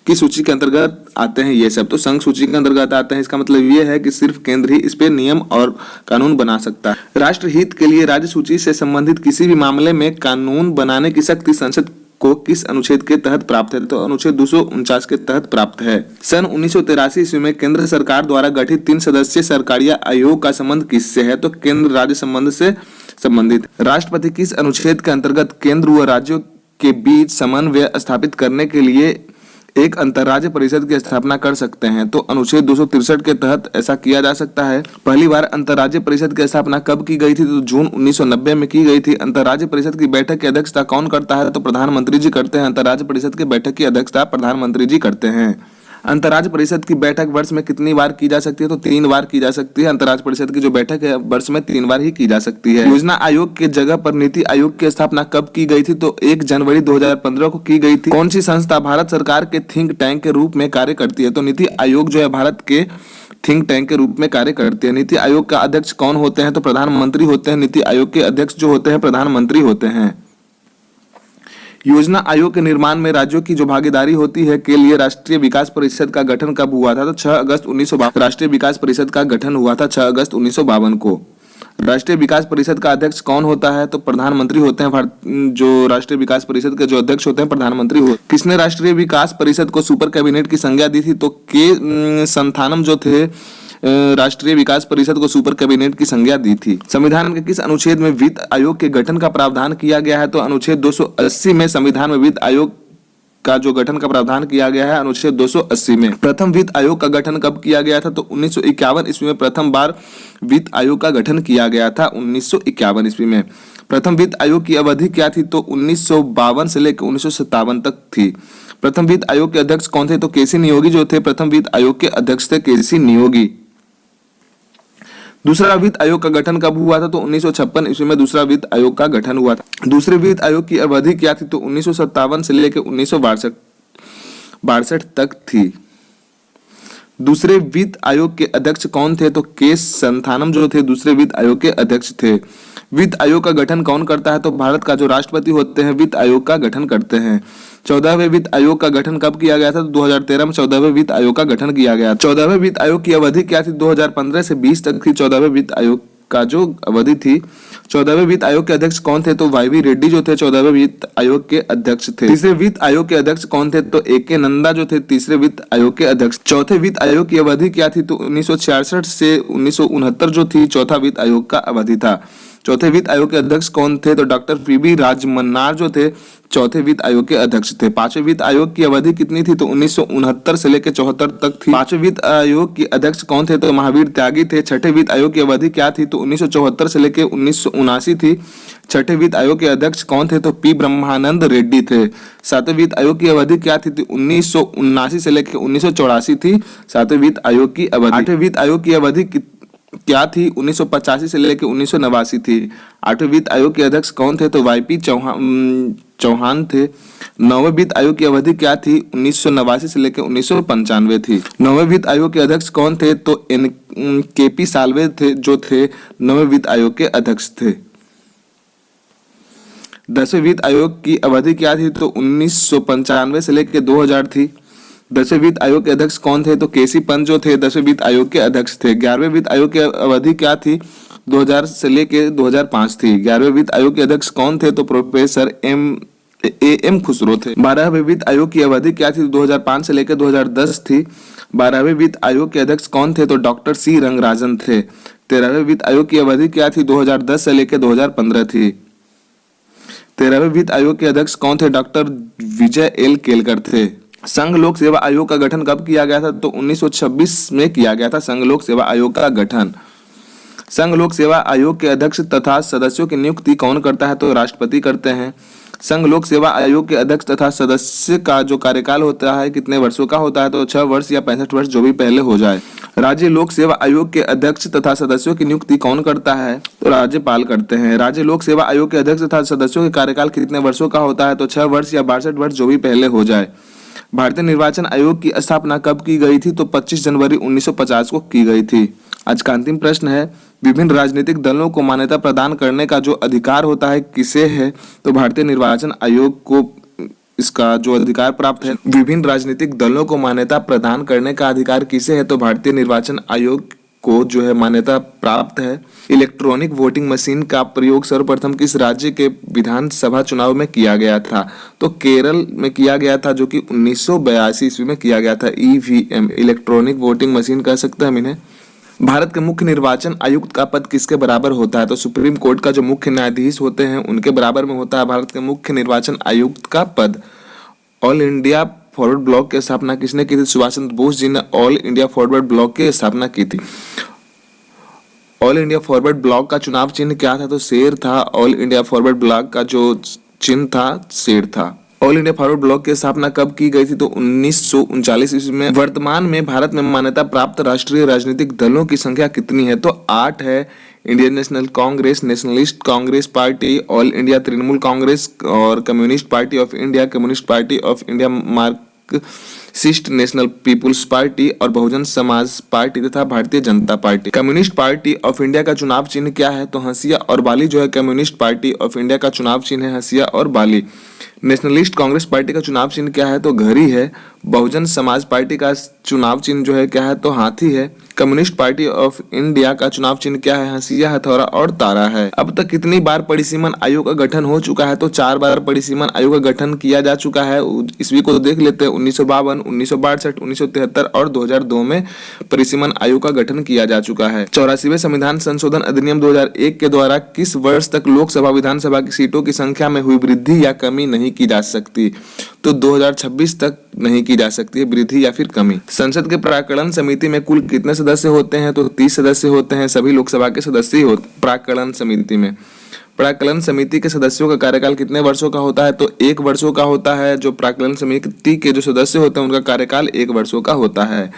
किस सूची के अंतर्गत आते हैं? ये सब तो संघ सूची के अंतर्गत आते हैं। इसका मतलब ये है कि सिर्फ केंद्र ही इस पे नियम और कानून बना सकता है। राष्ट्र हित के लिए राज्य सूची से संबंधित किसी भी मामले में कानून बनाने की शक्ति संसद को किस अनुच्छेद के तहत प्राप्त है? तो अनुच्छेद 249 के तहत प्राप्त है। सन 1983 ईस्वी में केंद्र सरकार द्वारा गठित 3 सदस्यीय सरकारीय आयोग का संबंध किससे है? तो केंद्र राज्य संबंध से संबंधित। राष्ट्रपति किस अनुच्छेद के अंतर्गत केंद्र व राज्यों के बीच समन्वय स्थापित करने के लिए एक अंतर्राज्य परिषद की स्थापना कर सकते हैं? तो अनुच्छेद 263 के तहत ऐसा किया जा सकता है। पहली बार अंतर्राज्य परिषद की स्थापना कब की गई थी? तो जून 1990 में की गई थी। अंतर्राज्य परिषद की बैठक की अध्यक्षता कौन करता है? तो प्रधानमंत्री जी करते हैं। अंतर्राज्य परिषद की बैठक की अध्यक्षता प्रधानमंत्री जी करते हैं। अंतर्राज्य परिषद की बैठक वर्ष में कितनी बार की जा सकती है? तो 3 बार की जा सकती है। अंतर्राज्य परिषद की जो बैठक है वर्ष में 3 बार ही की जा सकती है। योजना आयोग के जगह पर नीति आयोग की स्थापना कब की गई थी? तो 1 जनवरी 2015 को की गई थी। कौन सी संस्था भारत सरकार के थिंक टैंक के रूप में कार्य करती है? तो नीति आयोग जो है भारत के थिंक टैंक के रूप में कार्य करती है। नीति आयोग का अध्यक्ष कौन होते हैं? तो प्रधानमंत्री होते हैं। नीति आयोग के अध्यक्ष जो होते हैं प्रधानमंत्री होते हैं। योजना आयोग के निर्माण में राज्यों की जो भागीदारी होती है के लिए राष्ट्रीय विकास परिषद का गठन कब हुआ था? तो 6 अगस्त 1952। राष्ट्रीय विकास परिषद का गठन हुआ था 6 अगस्त 1952 को। राष्ट्रीय विकास परिषद का अध्यक्ष कौन होता है? तो प्रधानमंत्री होते हैं। जो राष्ट्रीय विकास परिषद के जो अध्यक्ष होते हैं प्रधानमंत्री होते हैं। किसने राष्ट्रीय विकास परिषद को सुपर कैबिनेट की संज्ञा दी थी? तो के संथानम जो थे राष्ट्रीय विकास परिषद को सुपर कैबिनेट की संज्ञा दी थी। संविधान के किस अनुच्छेद में वित्त आयोग के गठन का प्रावधान किया गया है? तो अनुच्छेद 280 में संविधान में वित्त आयोग का जो गठन का प्रावधान किया गया है अनुच्छेद 280 में। प्रथम वित्त आयोग का गठन कब किया गया था? तो 1951 ईस्वी में प्रथम बार वित्त आयोग का गठन किया गया था। 1951 ईस्वी में प्रथम वित्त आयोग की अवधि क्या थी? तो 1952 से लेकर 1957 तक थी। प्रथम वित्त आयोग के अध्यक्ष कौन थे? तो केसी नियोगी जो थे प्रथम वित्त आयोग के अध्यक्ष थे, केसी नियोगी। दूसरा वित्त आयोग का गठन कब हुआ था? तो 1956 ईस्वी में दूसरा वित्त आयोग का गठन हुआ था। दूसरे वित्त आयोग की अवधि क्या थी? तो 1957 से लेकर 1962 तक थी। दूसरे वित्त आयोग के अध्यक्ष कौन थे? तो के संथानम जो थे दूसरे वित्त आयोग के अध्यक्ष थे। वित्त आयोग का गठन कौन करता है? तो भारत का जो राष्ट्रपति होते हैं वित्त आयोग का गठन करते हैं। 14वें वित्त आयोग का गठन कब किया गया था? तो 2013 में 14वें वित्त आयोग का गठन किया गया। 14वें वित्त आयोग की अवधि क्या थी? 2015 से 20 तक थी 14वें वित्त आयोग का जो अवधि थी। 14वें वित्त आयोग के अध्यक्ष कौन थे? तो वाई वी रेड्डी जो थे 14वें वित्त आयोग के अध्यक्ष थे। तीसरे वित्त आयोग के अध्यक्ष कौन थे? तो ए के नंदा जो थे तीसरे वित्त आयोग के अध्यक्ष। चौथे वित्त आयोग की अवधि क्या थी? तो 1966 से 1969 जो थी चौथा वित्त आयोग का अवधि था। चौथे वित्त आयोग के अध्यक्ष कौन थे? तो डॉक्टर पीवी राजमन्नार जो थे चौथे वित्त आयोग के अध्यक्ष थे। पांचवें वित्त आयोग की अवधि कितनी थी? तो 1969 से लेकर 74 तक थी। पांचवें वित्त आयोग के अध्यक्ष कौन थे? तो महावीर त्यागी थे। छठे वित्त आयोग की अवधि क्या थी? तो 1974 से लेकर 1979 थी। छठे वित्त आयोग के अध्यक्ष कौन थे? तो पी ब्रह्मानंद रेड्डी थे। सातवें वित्त आयोग की अवधि क्या थी? तो 1979 से लेकर 1984 थी सातवें वित्त आयोग की अवधि। आठवें वित्त आयोग की अवधि क्या थी? 1985 से लेकर 1989 थी। आठवें वित्त आयोग के अध्यक्ष कौन थे? तो वाईपी चौहान थे। नौवें वित्त आयोग की अवधि क्या थी? 1989 से लेकर 1995 थी। नौवें वित्त आयोग के अध्यक्ष कौन थे? तो एन के पी साल्वे थे जो थे नौवें वित्त आयोग के अध्यक्ष थे। 10वें वित्त आयोग की अवधि क्या थी? तो 1995 से लेकर 2000 थी। 10वें वित्त आयोग के अध्यक्ष कौन थे? तो केसी पंत जो थे 10वें वित्त आयोग के अध्यक्ष थे। 11वें वित्त आयोग की अवधि क्या थी? 2000 से लेकर 2005 थी। 11वें वित्त आयोग के अध्यक्ष कौन थे? तो प्रोफेसर एम खुसरो थे। 12वें वित्त आयोग की अवधि क्या थी? 2005 से लेकर 2010 थी। 12वें वित्त आयोग के अध्यक्ष कौन थे? तो डॉक्टर सी रंगराजन थे। 13वें वित्त आयोग की अवधि क्या थी? 2010 से लेकर 2015 थी। 13वें वित्त आयोग के अध्यक्ष कौन थे? डॉक्टर विजय एल केलकर थे। संघ लोक सेवा आयोग का गठन कब किया गया था? तो 1926 में किया गया था संघ लोक सेवा आयोग का गठन। संघ लोक सेवा आयोग के अध्यक्ष तथा सदस्यों की नियुक्ति कौन करता है? तो राष्ट्रपति करते हैं। संघ लोक सेवा आयोग के अध्यक्ष तथा सदस्य का जो कार्यकाल होता है कितने वर्षों का होता है? तो 6 वर्ष या 65 वर्ष जो भी पहले हो जाए। राज्य लोक सेवा आयोग के अध्यक्ष तथा सदस्यों की नियुक्ति कौन करता है? तो राज्यपाल करते हैं। राज्य लोक सेवा आयोग के अध्यक्ष तथा सदस्यों के कार्यकाल कितने वर्षों का होता है? तो 6 वर्ष या 62 वर्ष जो भी पहले हो जाए। भारतीय निर्वाचन आयोग की स्थापना कब की गई थी? तो 25 जनवरी 1950 को की गई थी। आज का अंतिम प्रश्न है, विभिन्न राजनीतिक दलों को मान्यता प्रदान करने का जो अधिकार होता है किसे है? तो भारतीय निर्वाचन आयोग को इसका जो अधिकार प्राप्त है। विभिन्न राजनीतिक दलों को मान्यता प्रदान करने का अधिकार किसे है? तो भारतीय निर्वाचन आयोग को जो है मान्यता प्राप्त है। इलेक्ट्रॉनिक वोटिंग मशीन का प्रयोग सर्वप्रथम किस राज्य के विधानसभा चुनाव में किया गया था? तो केरल में किया गया था जो कि 1982 ईस्वी में किया गया था। ईवीएम इलेक्ट्रॉनिक वोटिंग मशीन कह सकते हैं हम इन्हें। भारत के मुख्य निर्वाचन आयुक्त का पद किसके बराबर होता है? तो सुप्रीम कोर्ट का जो मुख्य न्यायाधीश होते हैं उनके बराबर में होता है भारत के मुख्य निर्वाचन आयुक्त का पद। ऑल इंडिया फॉरवर्ड ब्लॉक की स्थापना किसने की थी? सुभाष चंद्र बोस जी ने ऑल इंडिया फॉरवर्ड ब्लॉक की स्थापना की थी। ऑल इंडिया फॉरवर्ड ब्लॉक का चुनाव चिन्ह क्या था? तो शेर था। ऑल इंडिया फॉरवर्ड ब्लॉक का जो चिन्ह था शेर था। ऑल इंडिया फॉरवर्ड ब्लॉक की स्थापना कब की गई थी? तो 1939 ईस्वी में। वर्तमान में भारत में मान्यता प्राप्त राष्ट्रीय राजनीतिक दलों की संख्या कितनी है? तो 8 है। Indian National Congress, Nationalist Congress Party, All India Trinamool Congress और Communist Party of India, Communist Party of India, Marxist National People's Party और बहुजन समाज पार्टी तथा Bharatiya Janata Party. Communist Party of India का चुनाव चिन्ह क्या है? तो हंसिया और बाली जो है कम्युनिस्ट पार्टी ऑफ इंडिया का चुनाव चिन्ह है हंसिया और बाली। नेशनलिस्ट कांग्रेस पार्टी का चुनाव चिन्ह क्या है? तो घड़ी है। बहुजन समाज पार्टी का चुनाव चिन्ह जो है क्या है? तो हाथी है। कम्युनिस्ट पार्टी ऑफ इंडिया का चुनाव चिन्ह क्या है? हंसिया, हथौड़ा और तारा है। अब तक कितनी बार परिसीमन आयोग का गठन हो चुका है? तो 4 बार परिसीमन आयोग का गठन किया जा चुका है। ईस्वी को देख लेते हैं। 1952, 1962, 1973 और 2002 में परिसीमन आयोग का गठन किया जा चुका है। 84वें संविधान संशोधन अधिनियम 2001 के द्वारा किस वर्ष तक लोकसभा विधानसभा की सीटों की संख्या में हुई वृद्धि या कमी नहीं की जा सकती? तो 2026 तक नहीं की जा सकती है वृद्धि या फिर कमी। संसद के प्राक्कलन समिति में कुल कितने सदस्य होते हैं? तो 30 सदस्य होते हैं। सभी लोकसभा के सदस्य होते प्राक्कलन समिति में। प्राक्कलन समिति के सदस्यों का कार्यकाल कितने वर्षों का होता है? तो 1 वर्षों का होता है। जो प्राक्कलन समिति के जो सदस्य होते हैं उनका कार्यकाल 1 वर्षों का होता है।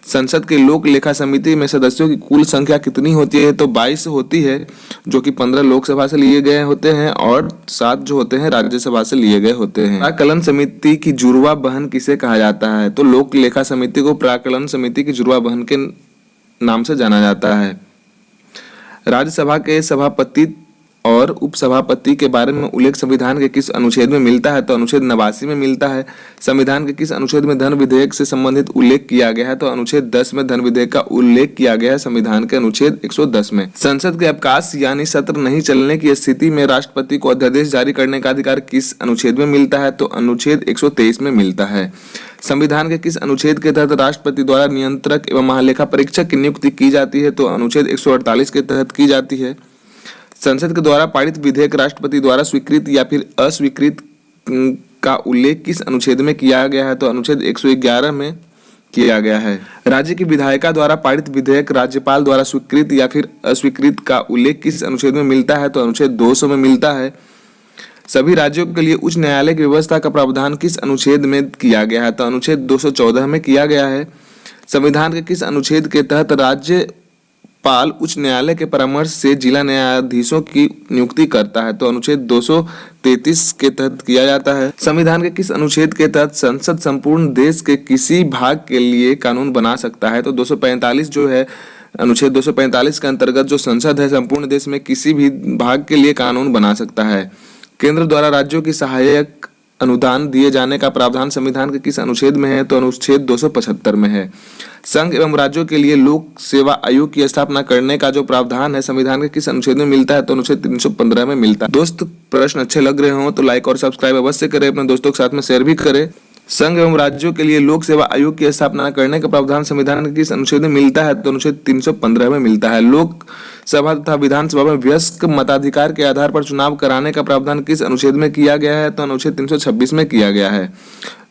संसद के लोक लेखा समिति में सदस्यों की कुल संख्या कितनी होती है? तो 22 होती है, जो कि 15 लोकसभा से लिए गए होते हैं और 7 जो होते हैं राज्यसभा से लिए गए होते हैं। प्राक्कलन समिति की जुड़वा बहन किसे कहा जाता है? तो लोक लेखा समिति को प्राक्कलन समिति की जुड़वा बहन के नाम से जाना जाता है। राज्यसभा के सभापति और उपसभापति के बारे में उल्लेख संविधान के किस अनुच्छेद में मिलता है? तो अनुच्छेद 89 में मिलता है। संविधान के किस अनुच्छेद में धन विधेयक से संबंधित उल्लेख किया गया है? तो अनुच्छेद 10 में धन विधेयक का उल्लेख किया गया है संविधान के अनुच्छेद 110 में। संसद के अवकाश यानी सत्र नहीं चलने की स्थिति में राष्ट्रपति को अध्यादेश जारी करने का अधिकार किस अनुच्छेद में मिलता है? तो अनुच्छेद 123 में मिलता है। संविधान के किस अनुच्छेद के तहत राष्ट्रपति द्वारा नियंत्रक एवं महालेखा परीक्षक की नियुक्ति की जाती है? तो अनुच्छेद 148 के तहत की जाती है। संसद के द्वारा पारित विधेयक राष्ट्रपति द्वारा स्वीकृत या फिर अस्वीकृत का उल्लेख किस अनुच्छेद में किया गया है? तो अनुच्छेद 111 में किया गया है। राज्य की विधायिका द्वारा पारित विधेयक राज्यपाल द्वारा स्वीकृत या फिर अस्वीकृत का उल्लेख किस अनुच्छेद में मिलता है? तो अनुच्छेद 200 में मिलता है। सभी राज्यों के लिए उच्च न्यायालय की व्यवस्था का प्रावधान किस अनुच्छेद में किया गया है? तो अनुच्छेद 214 में किया गया है। संविधान के किस अनुच्छेद के तहत राज्यपाल उच्च न्यायालय के परामर्श से जिला न्यायाधीशों की नियुक्ति करता है? तो अनुच्छेद 233 के तहत किया जाता है। संविधान के किस अनुच्छेद के तहत संसद संपूर्ण देश के किसी भाग के लिए कानून बना सकता है? तो 245 जो है, अनुच्छेद 245 के अंतर्गत जो संसद है संपूर्ण देश में किसी भी भाग के लिए कानून बना सकता है। केंद्र द्वारा राज्यों की सहायक अनुदान दिए जाने का प्रावधान संविधान के किस अनुच्छेद में है? तो अनुच्छेद 275 में है। संघ एवं राज्यों के लिए लोक सेवा आयोग की स्थापना करने का जो प्रावधान है संविधान के किस अनुच्छेद में मिलता है? तो अनुच्छेद 315 में मिलता है। दोस्त, प्रश्न अच्छे लग रहे हो तो लाइक और सब्सक्राइब अवश्य करें, अपने दोस्तों के साथ में शेयर भी करें। संघ एवं राज्यों के लिए लोक सेवा आयोग की स्थापना करने का प्रावधान संविधान के किस अनुच्छेद में मिलता है? तो अनुच्छेद 315 में मिलता है। लोक सभा तथा विधानसभा में वयस्क मताधिकार के आधार पर चुनाव कराने का प्रावधान किस अनुच्छेद में किया गया है? तो अनुच्छेद 326 में किया गया है।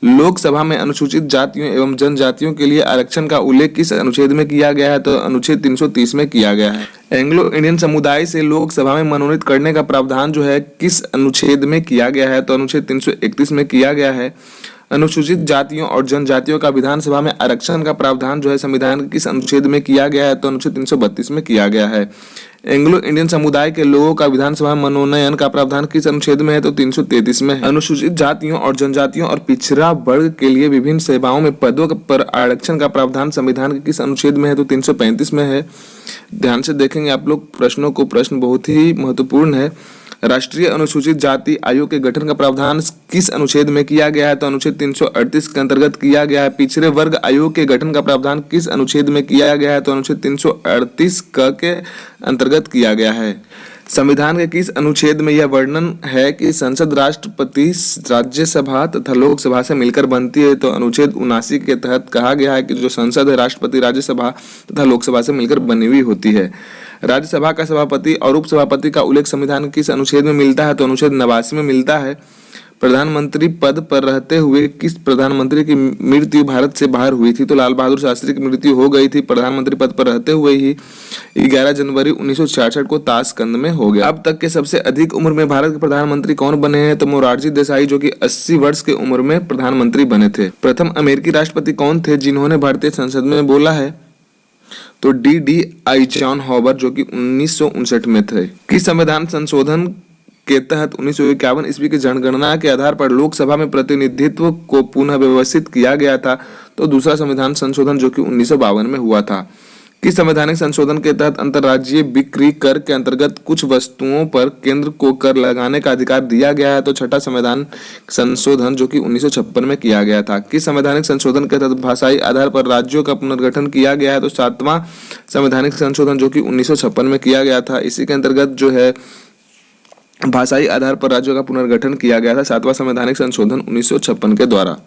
लोकसभा में अनुसूचित जातियों एवं जनजातियों के लिए आरक्षण का उल्लेख किस अनुच्छेद में किया गया है? तो अनुच्छेद 330 में किया गया है। एंग्लो इंडियन समुदाय से लोकसभा में मनोनीत करने का प्रावधान जो है किस अनुच्छेद में किया गया है? तो अनुच्छेद 331 में किया गया है। अनुसूचित जातियों और जनजातियों का विधानसभा में आरक्षण का प्रावधान जो है संविधान के किस अनुच्छेद में किया गया है? तो अनुच्छेद 332 में किया गया है। एंग्लो इंडियन समुदाय के लोगों का विधानसभा में मनोनयन का प्रावधान किस अनुच्छेद में है? तो 333 में है। अनुसूचित जातियों और जनजातियों और पिछड़ा वर्ग के लिए विभिन्न सेवाओं में पदों पर आरक्षण का प्रावधान संविधान के किस अनुच्छेद में है? तो 335 में है। ध्यान से देखेंगे आप लोग प्रश्नों को, प्रश्न बहुत ही महत्वपूर्ण है। राष्ट्रीय अनुसूचित जाति आयोग के गठन का प्रावधान किस अनुच्छेद में किया गया है? तो अनुच्छेद 338 के अंतर्गत किया गया है। पिछड़े वर्ग आयोग के गठन का प्रावधान किस अनुच्छेद में किया गया है? तो अनुच्छेद 338 के अंतर्गत किया गया है। संविधान के किस अनुच्छेद में यह वर्णन है कि संसद राष्ट्रपति, राज्यसभा तथा लोकसभा से मिलकर बनती है? तो अनुच्छेद 79 के तहत कहा गया है कि जो संसद है राष्ट्रपति, राज्यसभा तथा लोकसभा से मिलकर बनी हुई होती है। राज्यसभा का सभापति और उपसभापति का उल्लेख संविधान के किस अनुच्छेद में मिलता है? तो अनुच्छेद 89 में मिलता है। प्रधानमंत्री पद पर रहते हुए किस प्रधानमंत्री की मृत्यु भारत से बाहर हुई थी? तो लाल बहादुर शास्त्री की मृत्यु हो गई थी प्रधानमंत्री पद पर रहते हुए ही 11 जनवरी 1966 को ताशकंद में हो गया। अब तक के सबसे अधिक उम्र में भारत के प्रधानमंत्री कौन बने हैं? तो मोरारजी देसाई, जो कि 80 वर्ष की उम्र में प्रधानमंत्री बने थे। प्रथम अमेरिकी राष्ट्रपति कौन थे जिन्होंने भारतीय संसद में बोला है? तो डी आइजनहॉवर, जो कि 1959 में थे। किस संविधान संशोधन के तहत 1951 ईस्वी की जनगणना के आधार पर लोकसभा में प्रतिनिधित्व को पुनः व्यवस्थित किया गया था? तो दूसरा संविधान संशोधन, जो कि 1952 में हुआ था। किस संवैधानिक संशोधन के तहत अंतर्राज्यीय बिक्री कर के अंतर्गत कुछ वस्तुओं पर केंद्र को कर लगाने का अधिकार दिया गया है? तो छठा संवैधानिक संशोधन, जो कि 1956 में किया गया था। किस संवैधानिक संशोधन के तहत भाषाई आधार पर राज्यों का पुनर्गठन किया गया है? तो सातवां संवैधानिक संशोधन, जो कि 1956 में किया गया था। इसी के अंतर्गत जो है भाषाई आधार पर राज्यों का पुनर्गठन किया गया था, सातवां संवैधानिक संशोधन 1956 के द्वारा।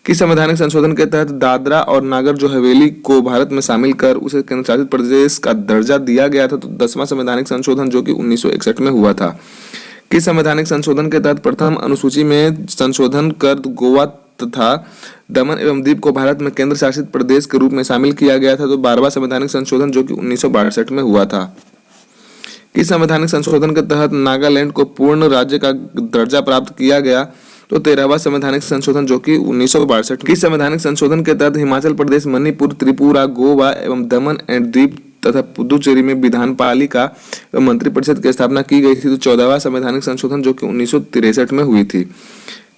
किस संवैधानिक संशोधन के तहत दादरा और नागर जो हवेली को भारत में शामिल कर उसे केंद्रशासित प्रदेश का दर्जा दिया गया था? तो 10वां संवैधानिक संशोधन, जो कि 1961 में हुआ था। किस संवैधानिक संशोधन के तहत प्रथम अनुसूची में संशोधन कर गोवा तथा दमन एवं दीव को भारत में केंद्र शासित प्रदेश के रूप में शामिल किया गया था? तो 12वां संवैधानिक संशोधन, जो कि 1962 में हुआ था। किस संवैधानिक संशोधन के तहत नागालैंड को पूर्ण राज्य का दर्जा प्राप्त किया गया? तो 13वां संवैधानिक संशोधन जो कि 1962 की संवैधानिक संशोधन के तहत हिमाचल प्रदेश, मणिपुर, त्रिपुरा, गोवा एवं दमन एंड दीव तथा पुदुचेरी में विधानपालिका एवं मंत्रिपरिषद की स्थापना की गई थी। तो 14वां संवैधानिक संशोधन जो कि 1963 में हुई थी।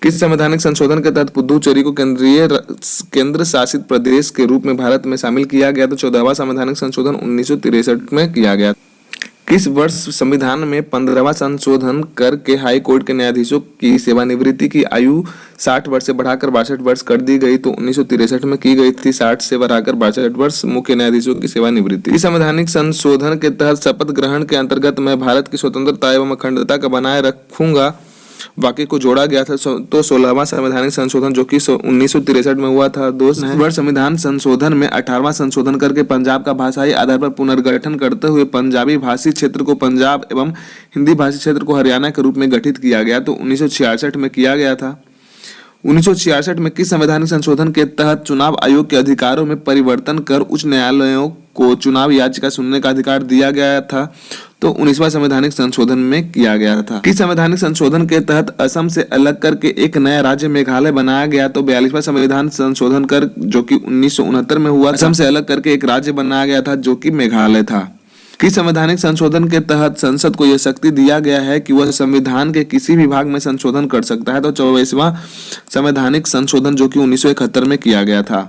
किस संवैधानिक संशोधन के तहत पुदुचेरी को केंद्र शासित प्रदेश के रूप में भारत में शामिल किया गया? तो 14वां संवैधानिक संशोधन 1963 में किया गया। किस वर्ष संविधान में 15वां संशोधन करके हाई कोर्ट के न्यायाधीशों की सेवानिवृत्ति की आयु 60 वर्ष से बढ़ाकर 62 वर्ष कर दी गई? तो 1963 में की गई थी। 60 से बढ़ाकर 62 वर्ष मुख्य न्यायाधीशों की सेवानिवृत्ति। इस संवैधानिक संशोधन के तहत शपथ ग्रहण के अंतर्गत मैं भारत की स्वतंत्रता एवं अखंडता का बनाए रखूंगा वाक्य को जोड़ा गया था। तो 16वां संवैधानिक संशोधन जो कि 1963 में हुआ था। दोस्त वर्ष संविधान संशोधन में 18वां संशोधन करके पंजाब का भाषाई आधार पर पुनर्गठन करते हुए पंजाबी भाषी क्षेत्र को पंजाब एवं हिंदी भाषी क्षेत्र को हरियाणा के रूप में गठित किया गया। तो 1966 में किया गया था। 1966 में किस संवैधानिक संशोधन के तहत चुनाव आयोग के अधिकारों में परिवर्तन कर उच्च न्यायालयों को चुनाव याचिका सुनने का अधिकार दिया गया था? तो 19वां संवैधानिक संशोधन में किया गया था। किस संवैधानिक संशोधन के तहत असम से अलग करके एक नया राज्य मेघालय बनाया गया? तो 42वां संविधान संशोधन कर जो कि 1969 में हुआ। असम से अलग करके एक राज्य बनाया गया था जो कि मेघालय था। किस संवैधानिक संशोधन के तहत संसद को यह शक्ति दिया गया है कि वह संविधान के किसी भी भाग में संशोधन कर सकता है? तो 24वां संवैधानिक संशोधन जो कि 1971 में किया गया था।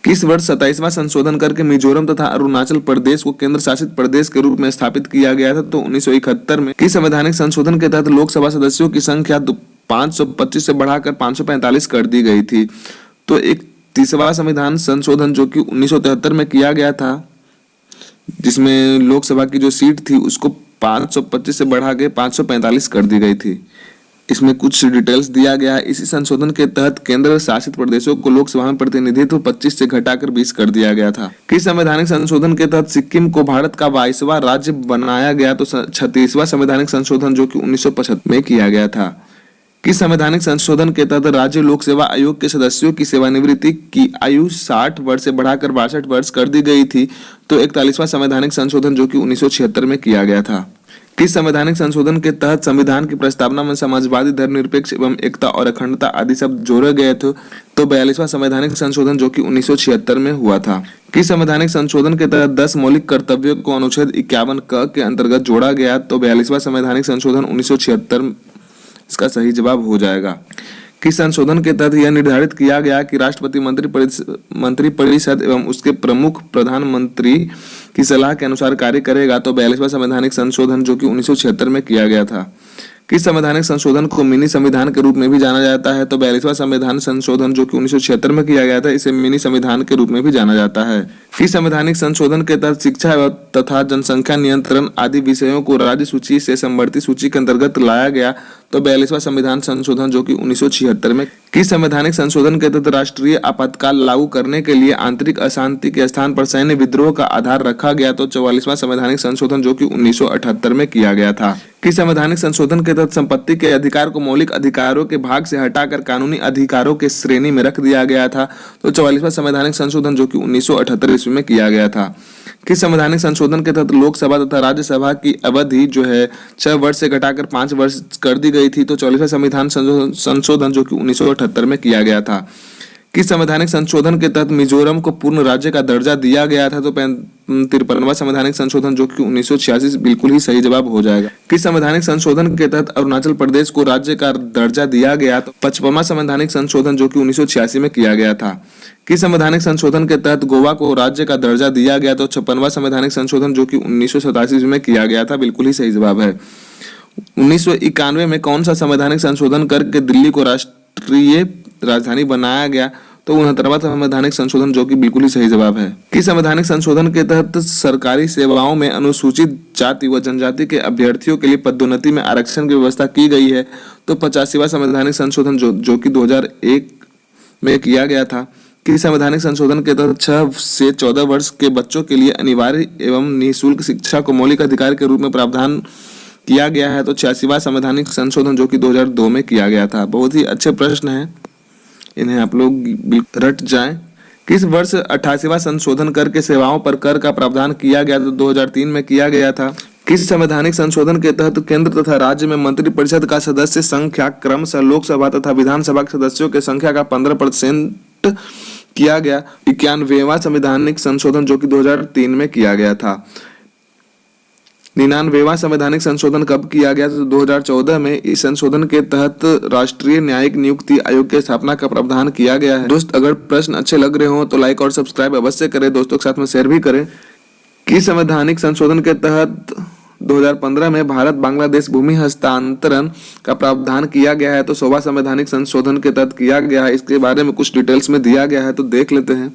किस वर्ष 27वां संशोधन करके मिजोरम तथा अरुणाचल प्रदेश को केंद्र शासित प्रदेश के रूप में स्थापित किया गया था? तो 1971 में। किस संवैधानिक संशोधन के तहत लोकसभा सदस्यों की संख्या 525 से बढ़ाकर 545 कर दी गई थी? तो 31वां संविधान संशोधन जो कि 1973 में किया गया था, जिसमें लोकसभा की जो सीट थी उसको 525 से बढ़ा के 545 कर दी गई थी। इसमें कुछ डिटेल्स दिया गया है। इसी संशोधन के तहत केंद्र शासित प्रदेशों को लोकसभा में प्रतिनिधित्व 25 से घटाकर 20 कर दिया गया था। किस संवैधानिक संशोधन के तहत सिक्किम को भारत का 22वां राज्य बनाया गया? तो 36वां संवैधानिक संशोधन जो कि 1975 में किया गया था। किस संवैधानिक संशोधन के तहत राज्य लोक सेवा आयोग के सदस्यों की सेवानिवृत्ति की आयु 60 वर्ष से बढ़ाकर 62 वर्ष कर दी गई थी? तो 41वां संवैधानिक संशोधन जो कि 1976 में किया गया था। किस संवैधानिक संशोधन के तहत संविधान की प्रस्तावना में समाजवादी, धर्मनिरपेक्ष एवं एकता और अखंडता आदि शब्द जोड़े गए थे? तो 42वां संवैधानिक संशोधन जो कि 1976 में हुआ था। किस संवैधानिक संशोधन के तहत 10 मौलिक कर्तव्यों को अनुच्छेद 51 क के अंतर्गत जोड़ा गया? तो 42वां संवैधानिक संशोधन 1976 इसका सही जवाब हो जाएगा। किस संशोधन के तहत यह निर्धारित किया गया कि राष्ट्रपति मंत्रिपरिषद एवं उसके प्रमुख प्रधानमंत्री की सलाह के अनुसार कार्य करेगा? तो 42वां संवैधानिक संशोधन जो कि 1976 में किया गया था। किस संवैधानिक संशोधन को मिनी संविधान के रूप में भी जाना जाता है? तो 42वां संविधान संशोधन जो कि 1976 में किया गया था, इसे मिनी संविधान के रूप में भी जाना जाता है। किस संवैधानिक संशोधन के तहत शिक्षा तथा जनसंख्या नियंत्रण आदि विषयों को राज्य सूची से समवर्ती सूची के अंतर्गत लाया गया? तो 42वां संविधान संशोधन जो कि 1976 में। किस संवैधानिक संशोधन के तहत राष्ट्रीय आपातकाल लागू करने के लिए आंतरिक अशांति के स्थान पर सैन्य विद्रोह का आधार रखा गया? तो 44वां संवैधानिक संशोधन जो कि 1978 में किया गया था। किस संवैधानिक संशोधन के तहत संपत्ति के अधिकार को मौलिक अधिकारों के भाग से हटाकर कानूनी अधिकारों के श्रेणी में रख दिया गया था? तो 44वां संवैधानिक संशोधन जो कि 1978 ईस्वी में किया गया था। किस संवैधानिक संशोधन के तहत लोकसभा तथा राज्यसभा की अवधि जो है 6 वर्ष से घटाकर 5 वर्ष कर दी गई थी? तो 44वां संविधान संशोधन जो कि 1978 में किया गया था। किस संवैधानिक संशोधन के तहत मिजोरम को पूर्ण राज्य का दर्जा दिया गया था? तो 53वां संवैधानिक संशोधन जो कि 1986 बिल्कुल ही सही जवाब हो जाएगा। किस संवैधानिक संशोधन के तहत अरुणाचल प्रदेश को राज्य का दर्जा दिया गया? तो 55वां संवैधानिक संशोधन जो कि 1986 में किया गया था। किस संवैधानिक संशोधन के तहत गोवा को राज्य का दर्जा दिया गया? तो 56वां संवैधानिक संशोधन जो कि 1987 में किया गया था, बिल्कुल ही सही जवाब है। 1991 में कौन सा संवैधानिक संशोधन करके दिल्ली को राष्ट्रीय राजधानी बनाया गया? तो 69वां संवैधानिक संशोधन जो कि बिल्कुल ही सही जवाब है। किस संवैधानिक संशोधन के तहत सरकारी सेवाओं में अनुसूचित जाति व जनजाति के अभ्यर्थियों के लिए पदोन्नति में आरक्षण की व्यवस्था की गई है? तो 85वां संवैधानिक संशोधन जो कि 2001 में किया गया था। किस संवैधानिक संशोधन के तहत 6 से 14 वर्ष के बच्चों के लिए अनिवार्य एवं निःशुल्क शिक्षा को मौलिक अधिकार के रूप में प्रावधान किया गया है? तो 86वां संवैधानिक संशोधन जो कि 2002 में किया गया था। बहुत ही अच्छे प्रश्न हैं, इन्हें आप लोग रट जाएं। किस वर्ष 88वां संशोधन कर के सेवाओं पर कर का प्रावधान किया गया? तो 2003 में किया गया था। किस संवैधानिक संशोधन के तहत केंद्र तथा राज्य में मंत्रिपरिषद का सदस्य संख्या क्रमशः लोकसभा तथा विधानसभा के सदस्यों की संख्या का 15% किया गया? 91वां संवैधानिक संशोधन, जो कि 2003 में किया गया था। 99वां संवैधानिक संशोधन कब किया गया? तो 2014 में। इस संशोधन के तहत राष्ट्रीय न्यायिक नियुक्ति आयोग की स्थापना का प्रावधान किया गया है। दोस्त, अगर प्रश्न अच्छे लग रहे हो तो लाइक और सब्सक्राइब अवश्य करें, दोस्तों के साथ में शेयर भी करें। किस संवैधानिक संशोधन के तहत 2015 में भारत बांग्लादेश भूमि हस्तांतरण का प्रावधान किया गया है? तो 100वां संवैधानिक संशोधन के तहत किया गया है। इसके बारे में कुछ डिटेल्स में दिया गया है, तो देख लेते हैं।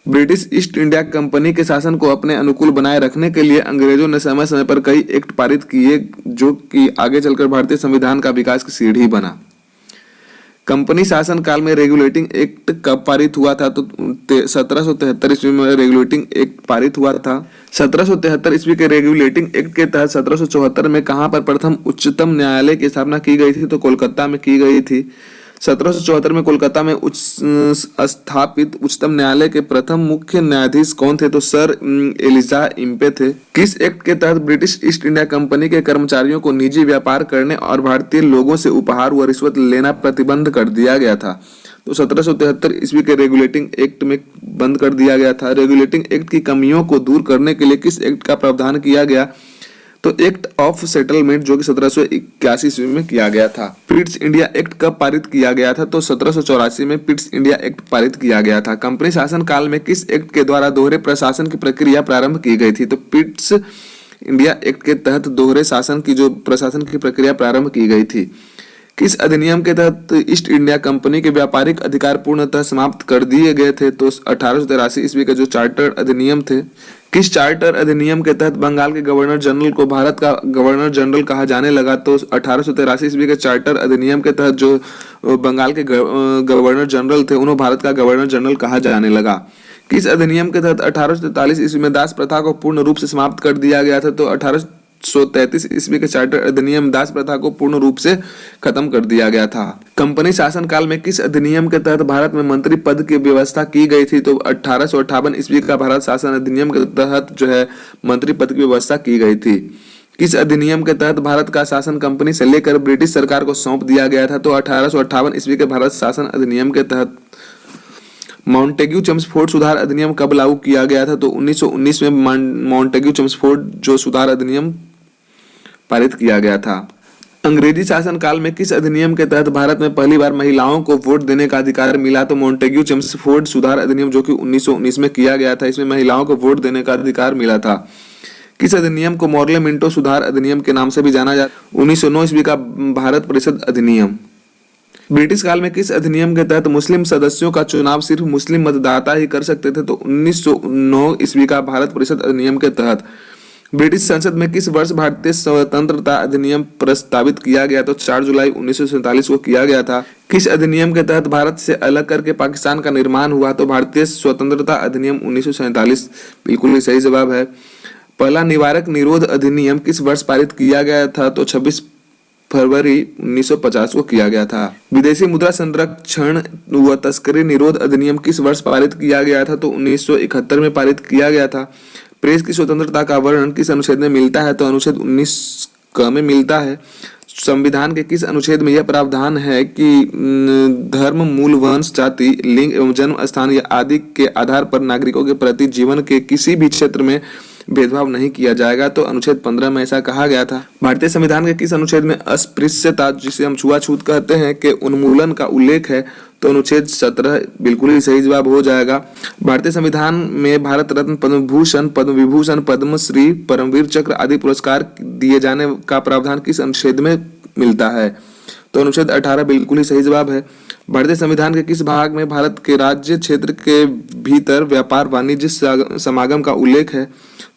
ब्रिटिश ईस्ट इंडिया कंपनी के शासन को अपने अनुकूल बनाए रखने के लिए अंग्रेजों ने समय समय पर कई एक्ट पारित किए, जो कि आगे चलकर भारतीय संविधान का विकास की सीढ़ी बना। कंपनी शासन काल में रेगुलेटिंग एक्ट कब पारित हुआ था? तो 1773 ईस्वी में रेगुलेटिंग एक्ट पारित हुआ था। 1773 ईस्वी के रेगुलेटिंग एक्ट के तहत 1774 में कहां पर प्रथम उच्चतम न्यायालय की स्थापना की गई थी? तो कोलकाता में की गई थी। 1774 में कोलकाता में स्थापित उच्चतम न्यायालय के प्रथम मुख्य न्यायाधीश कौन थे? तो सर एलिजा इम्पे थे। किस एक्ट के तहत ब्रिटिश ईस्ट इंडिया कंपनी के कर्मचारियों को निजी व्यापार करने और भारतीय लोगों से उपहार व रिश्वत लेना प्रतिबंध कर दिया गया था? तो 1773 ईस्वी के रेगुलेटिंग एक्ट में बंद कर दिया गया था। रेगुलेटिंग एक्ट की कमियों को दूर करने के लिए किस एक्ट का प्रावधान किया गया? तो एक्ट ऑफ सेटलमेंट, जो कि 1781 ईस्वी में किया गया था। पिट्स इंडिया एक्ट कब पारित किया गया था? तो 1784 में पिट्स इंडिया एक्ट पारित किया गया था। कंपनी शासन काल में किस एक्ट के द्वारा दोहरे प्रशासन की प्रक्रिया प्रारंभ की गई थी? तो पिट्स इंडिया एक्ट के तहत दोहरे शासन की जो प्रशासन की प्रक्रिया प्रारंभ की गई थी। किस अधिनियम के तहत ईस्ट इंडिया कंपनी के व्यापारिक अधिकार पूर्णतः समाप्त कर दिए गए थे? तो 1883 ईस्वी के जो चार्टर अधिनियम थे। किस चार्टर अधिनियम के तहत बंगाल के गवर्नर जनरल को भारत का गवर्नर जनरल कहा जाने लगा? तो 1883 ईस्वी के चार्टर अधिनियम के तहत जो बंगाल के गवर्नर जनरल थे, उन्हें भारत का गवर्नर जनरल कहा जाने लगा। किस अधिनियम के तहत 1843 ईस्वी में दास प्रथा को पूर्ण रूप से समाप्त कर दिया गया था? तो 1833 ईस्वी के चार्टर अधिनियम दास प्रथा को पूर्ण रूप से खत्म कर दिया गया था। कंपनी शासन काल में किस अधिनियम के तहत भारत में मंत्री पद की व्यवस्था की गई थी? तो 1858 ईस्वी का भारत शासन अधिनियम के तहत जो है मंत्री पद की व्यवस्था की गई थी। किस अधिनियम के तहत भारत का शासन कंपनी से लेकर ब्रिटिश सरकार को सौंप दिया गया था? तो 1858 ईस्वी के भारत शासन अधिनियम के तहत। माउंटेग्यू चेम्सफोर्ड सुधार अधिनियम कब लागू किया गया था? तो 1919 में माउंटेग्यू चेम्सफोर्ड जो सुधार अधिनियम पारित किया गया था। अंग्रेजी शासन काल में किस अधिनियम के तहत भारत में पहली बार महिलाओं को वोट देने का अधिकार मिला? तो माउंटेग्यू चेम्सफोर्ड सुधार अधिनियम, जो कि 1919 में किया गया था, इसमें महिलाओं को वोट देने का अधिकार मिला था। किस अधिनियम को मॉर्ले मिंटो सुधार अधिनियम के नाम से भी जाना जाता है? 1909 ईस्वी का भारत परिषद अधिनियम। ब्रिटिश काल में किस अधिनियम के तहत मुस्लिम सदस्यों का चुनाव सिर्फ मुस्लिम मतदाता ही कर सकते थे? तो 1909 ईस्वी का भारत परिषद अधिनियम के तहत। ब्रिटिश संसद में किस वर्ष भारतीय स्वतंत्रता अधिनियम प्रस्तावित किया गया? तो 4 जुलाई 1947 को किया गया था। किस अधिनियम के तहत भारत से अलग करके पाकिस्तान का निर्माण हुआ? तो भारतीय स्वतंत्रता अधिनियम 1947 बिल्कुल ही सही जवाब है। पहला निवारक निरोध अधिनियम किस वर्ष पारित किया गया था? तो 26 फरवरी 1950 को किया गया था। विदेशी मुद्रा संरक्षण व तस्करी निरोध अधिनियम किस वर्ष पारित किया गया था? तो 1971 में पारित किया गया था। प्रेस की स्वतंत्रता का वर्णन किस अनुच्छेद में मिलता है? तो अनुच्छेद 19 क में मिलता है। संविधान के किस अनुच्छेद में यह प्रावधान है कि धर्म, मूल, वंश, जाति, लिंग एवं जन्म स्थान या आदि के आधार पर नागरिकों के प्रति जीवन के किसी भी क्षेत्र में भेदभाव नहीं किया जाएगा? तो अनुच्छेद 15 में ऐसा कहा गया था। भारतीय संविधान के किस अनुच्छेद में अस्पृश्यता, जिसे हम छुआछूत कहते हैं, के उन्मूलन का उल्लेख है? तो अनुच्छेद 17 बिल्कुल ही सही जवाब हो जाएगा। भारतीय संविधान में भारत रत्न, पद्म भूषण, पद्म विभूषण, पद्मश्री, परमवीर चक्र आदि पुरस्कार दिए जाने का प्रावधान किस अनुच्छेद में मिलता है? तो अनुच्छेद 18 बिल्कुल ही सही जवाब है। भारतीय संविधान के किस भाग में भारत के राज्य क्षेत्र के भीतर व्यापार वाणिज्य समागम का उल्लेख है?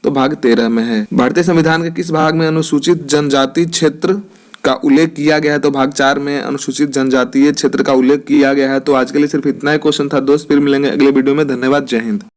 तो भाग 13 में है। भारतीय संविधान के किस भाग में अनुसूचित जनजाति क्षेत्र का उल्लेख किया गया है? तो भाग 4 में अनुसूचित जनजातीय क्षेत्र का उल्लेख किया गया है। तो आज के लिए सिर्फ इतना ही क्वेश्चन था दोस्त, फिर मिलेंगे अगले वीडियो में। धन्यवाद, जय हिंद।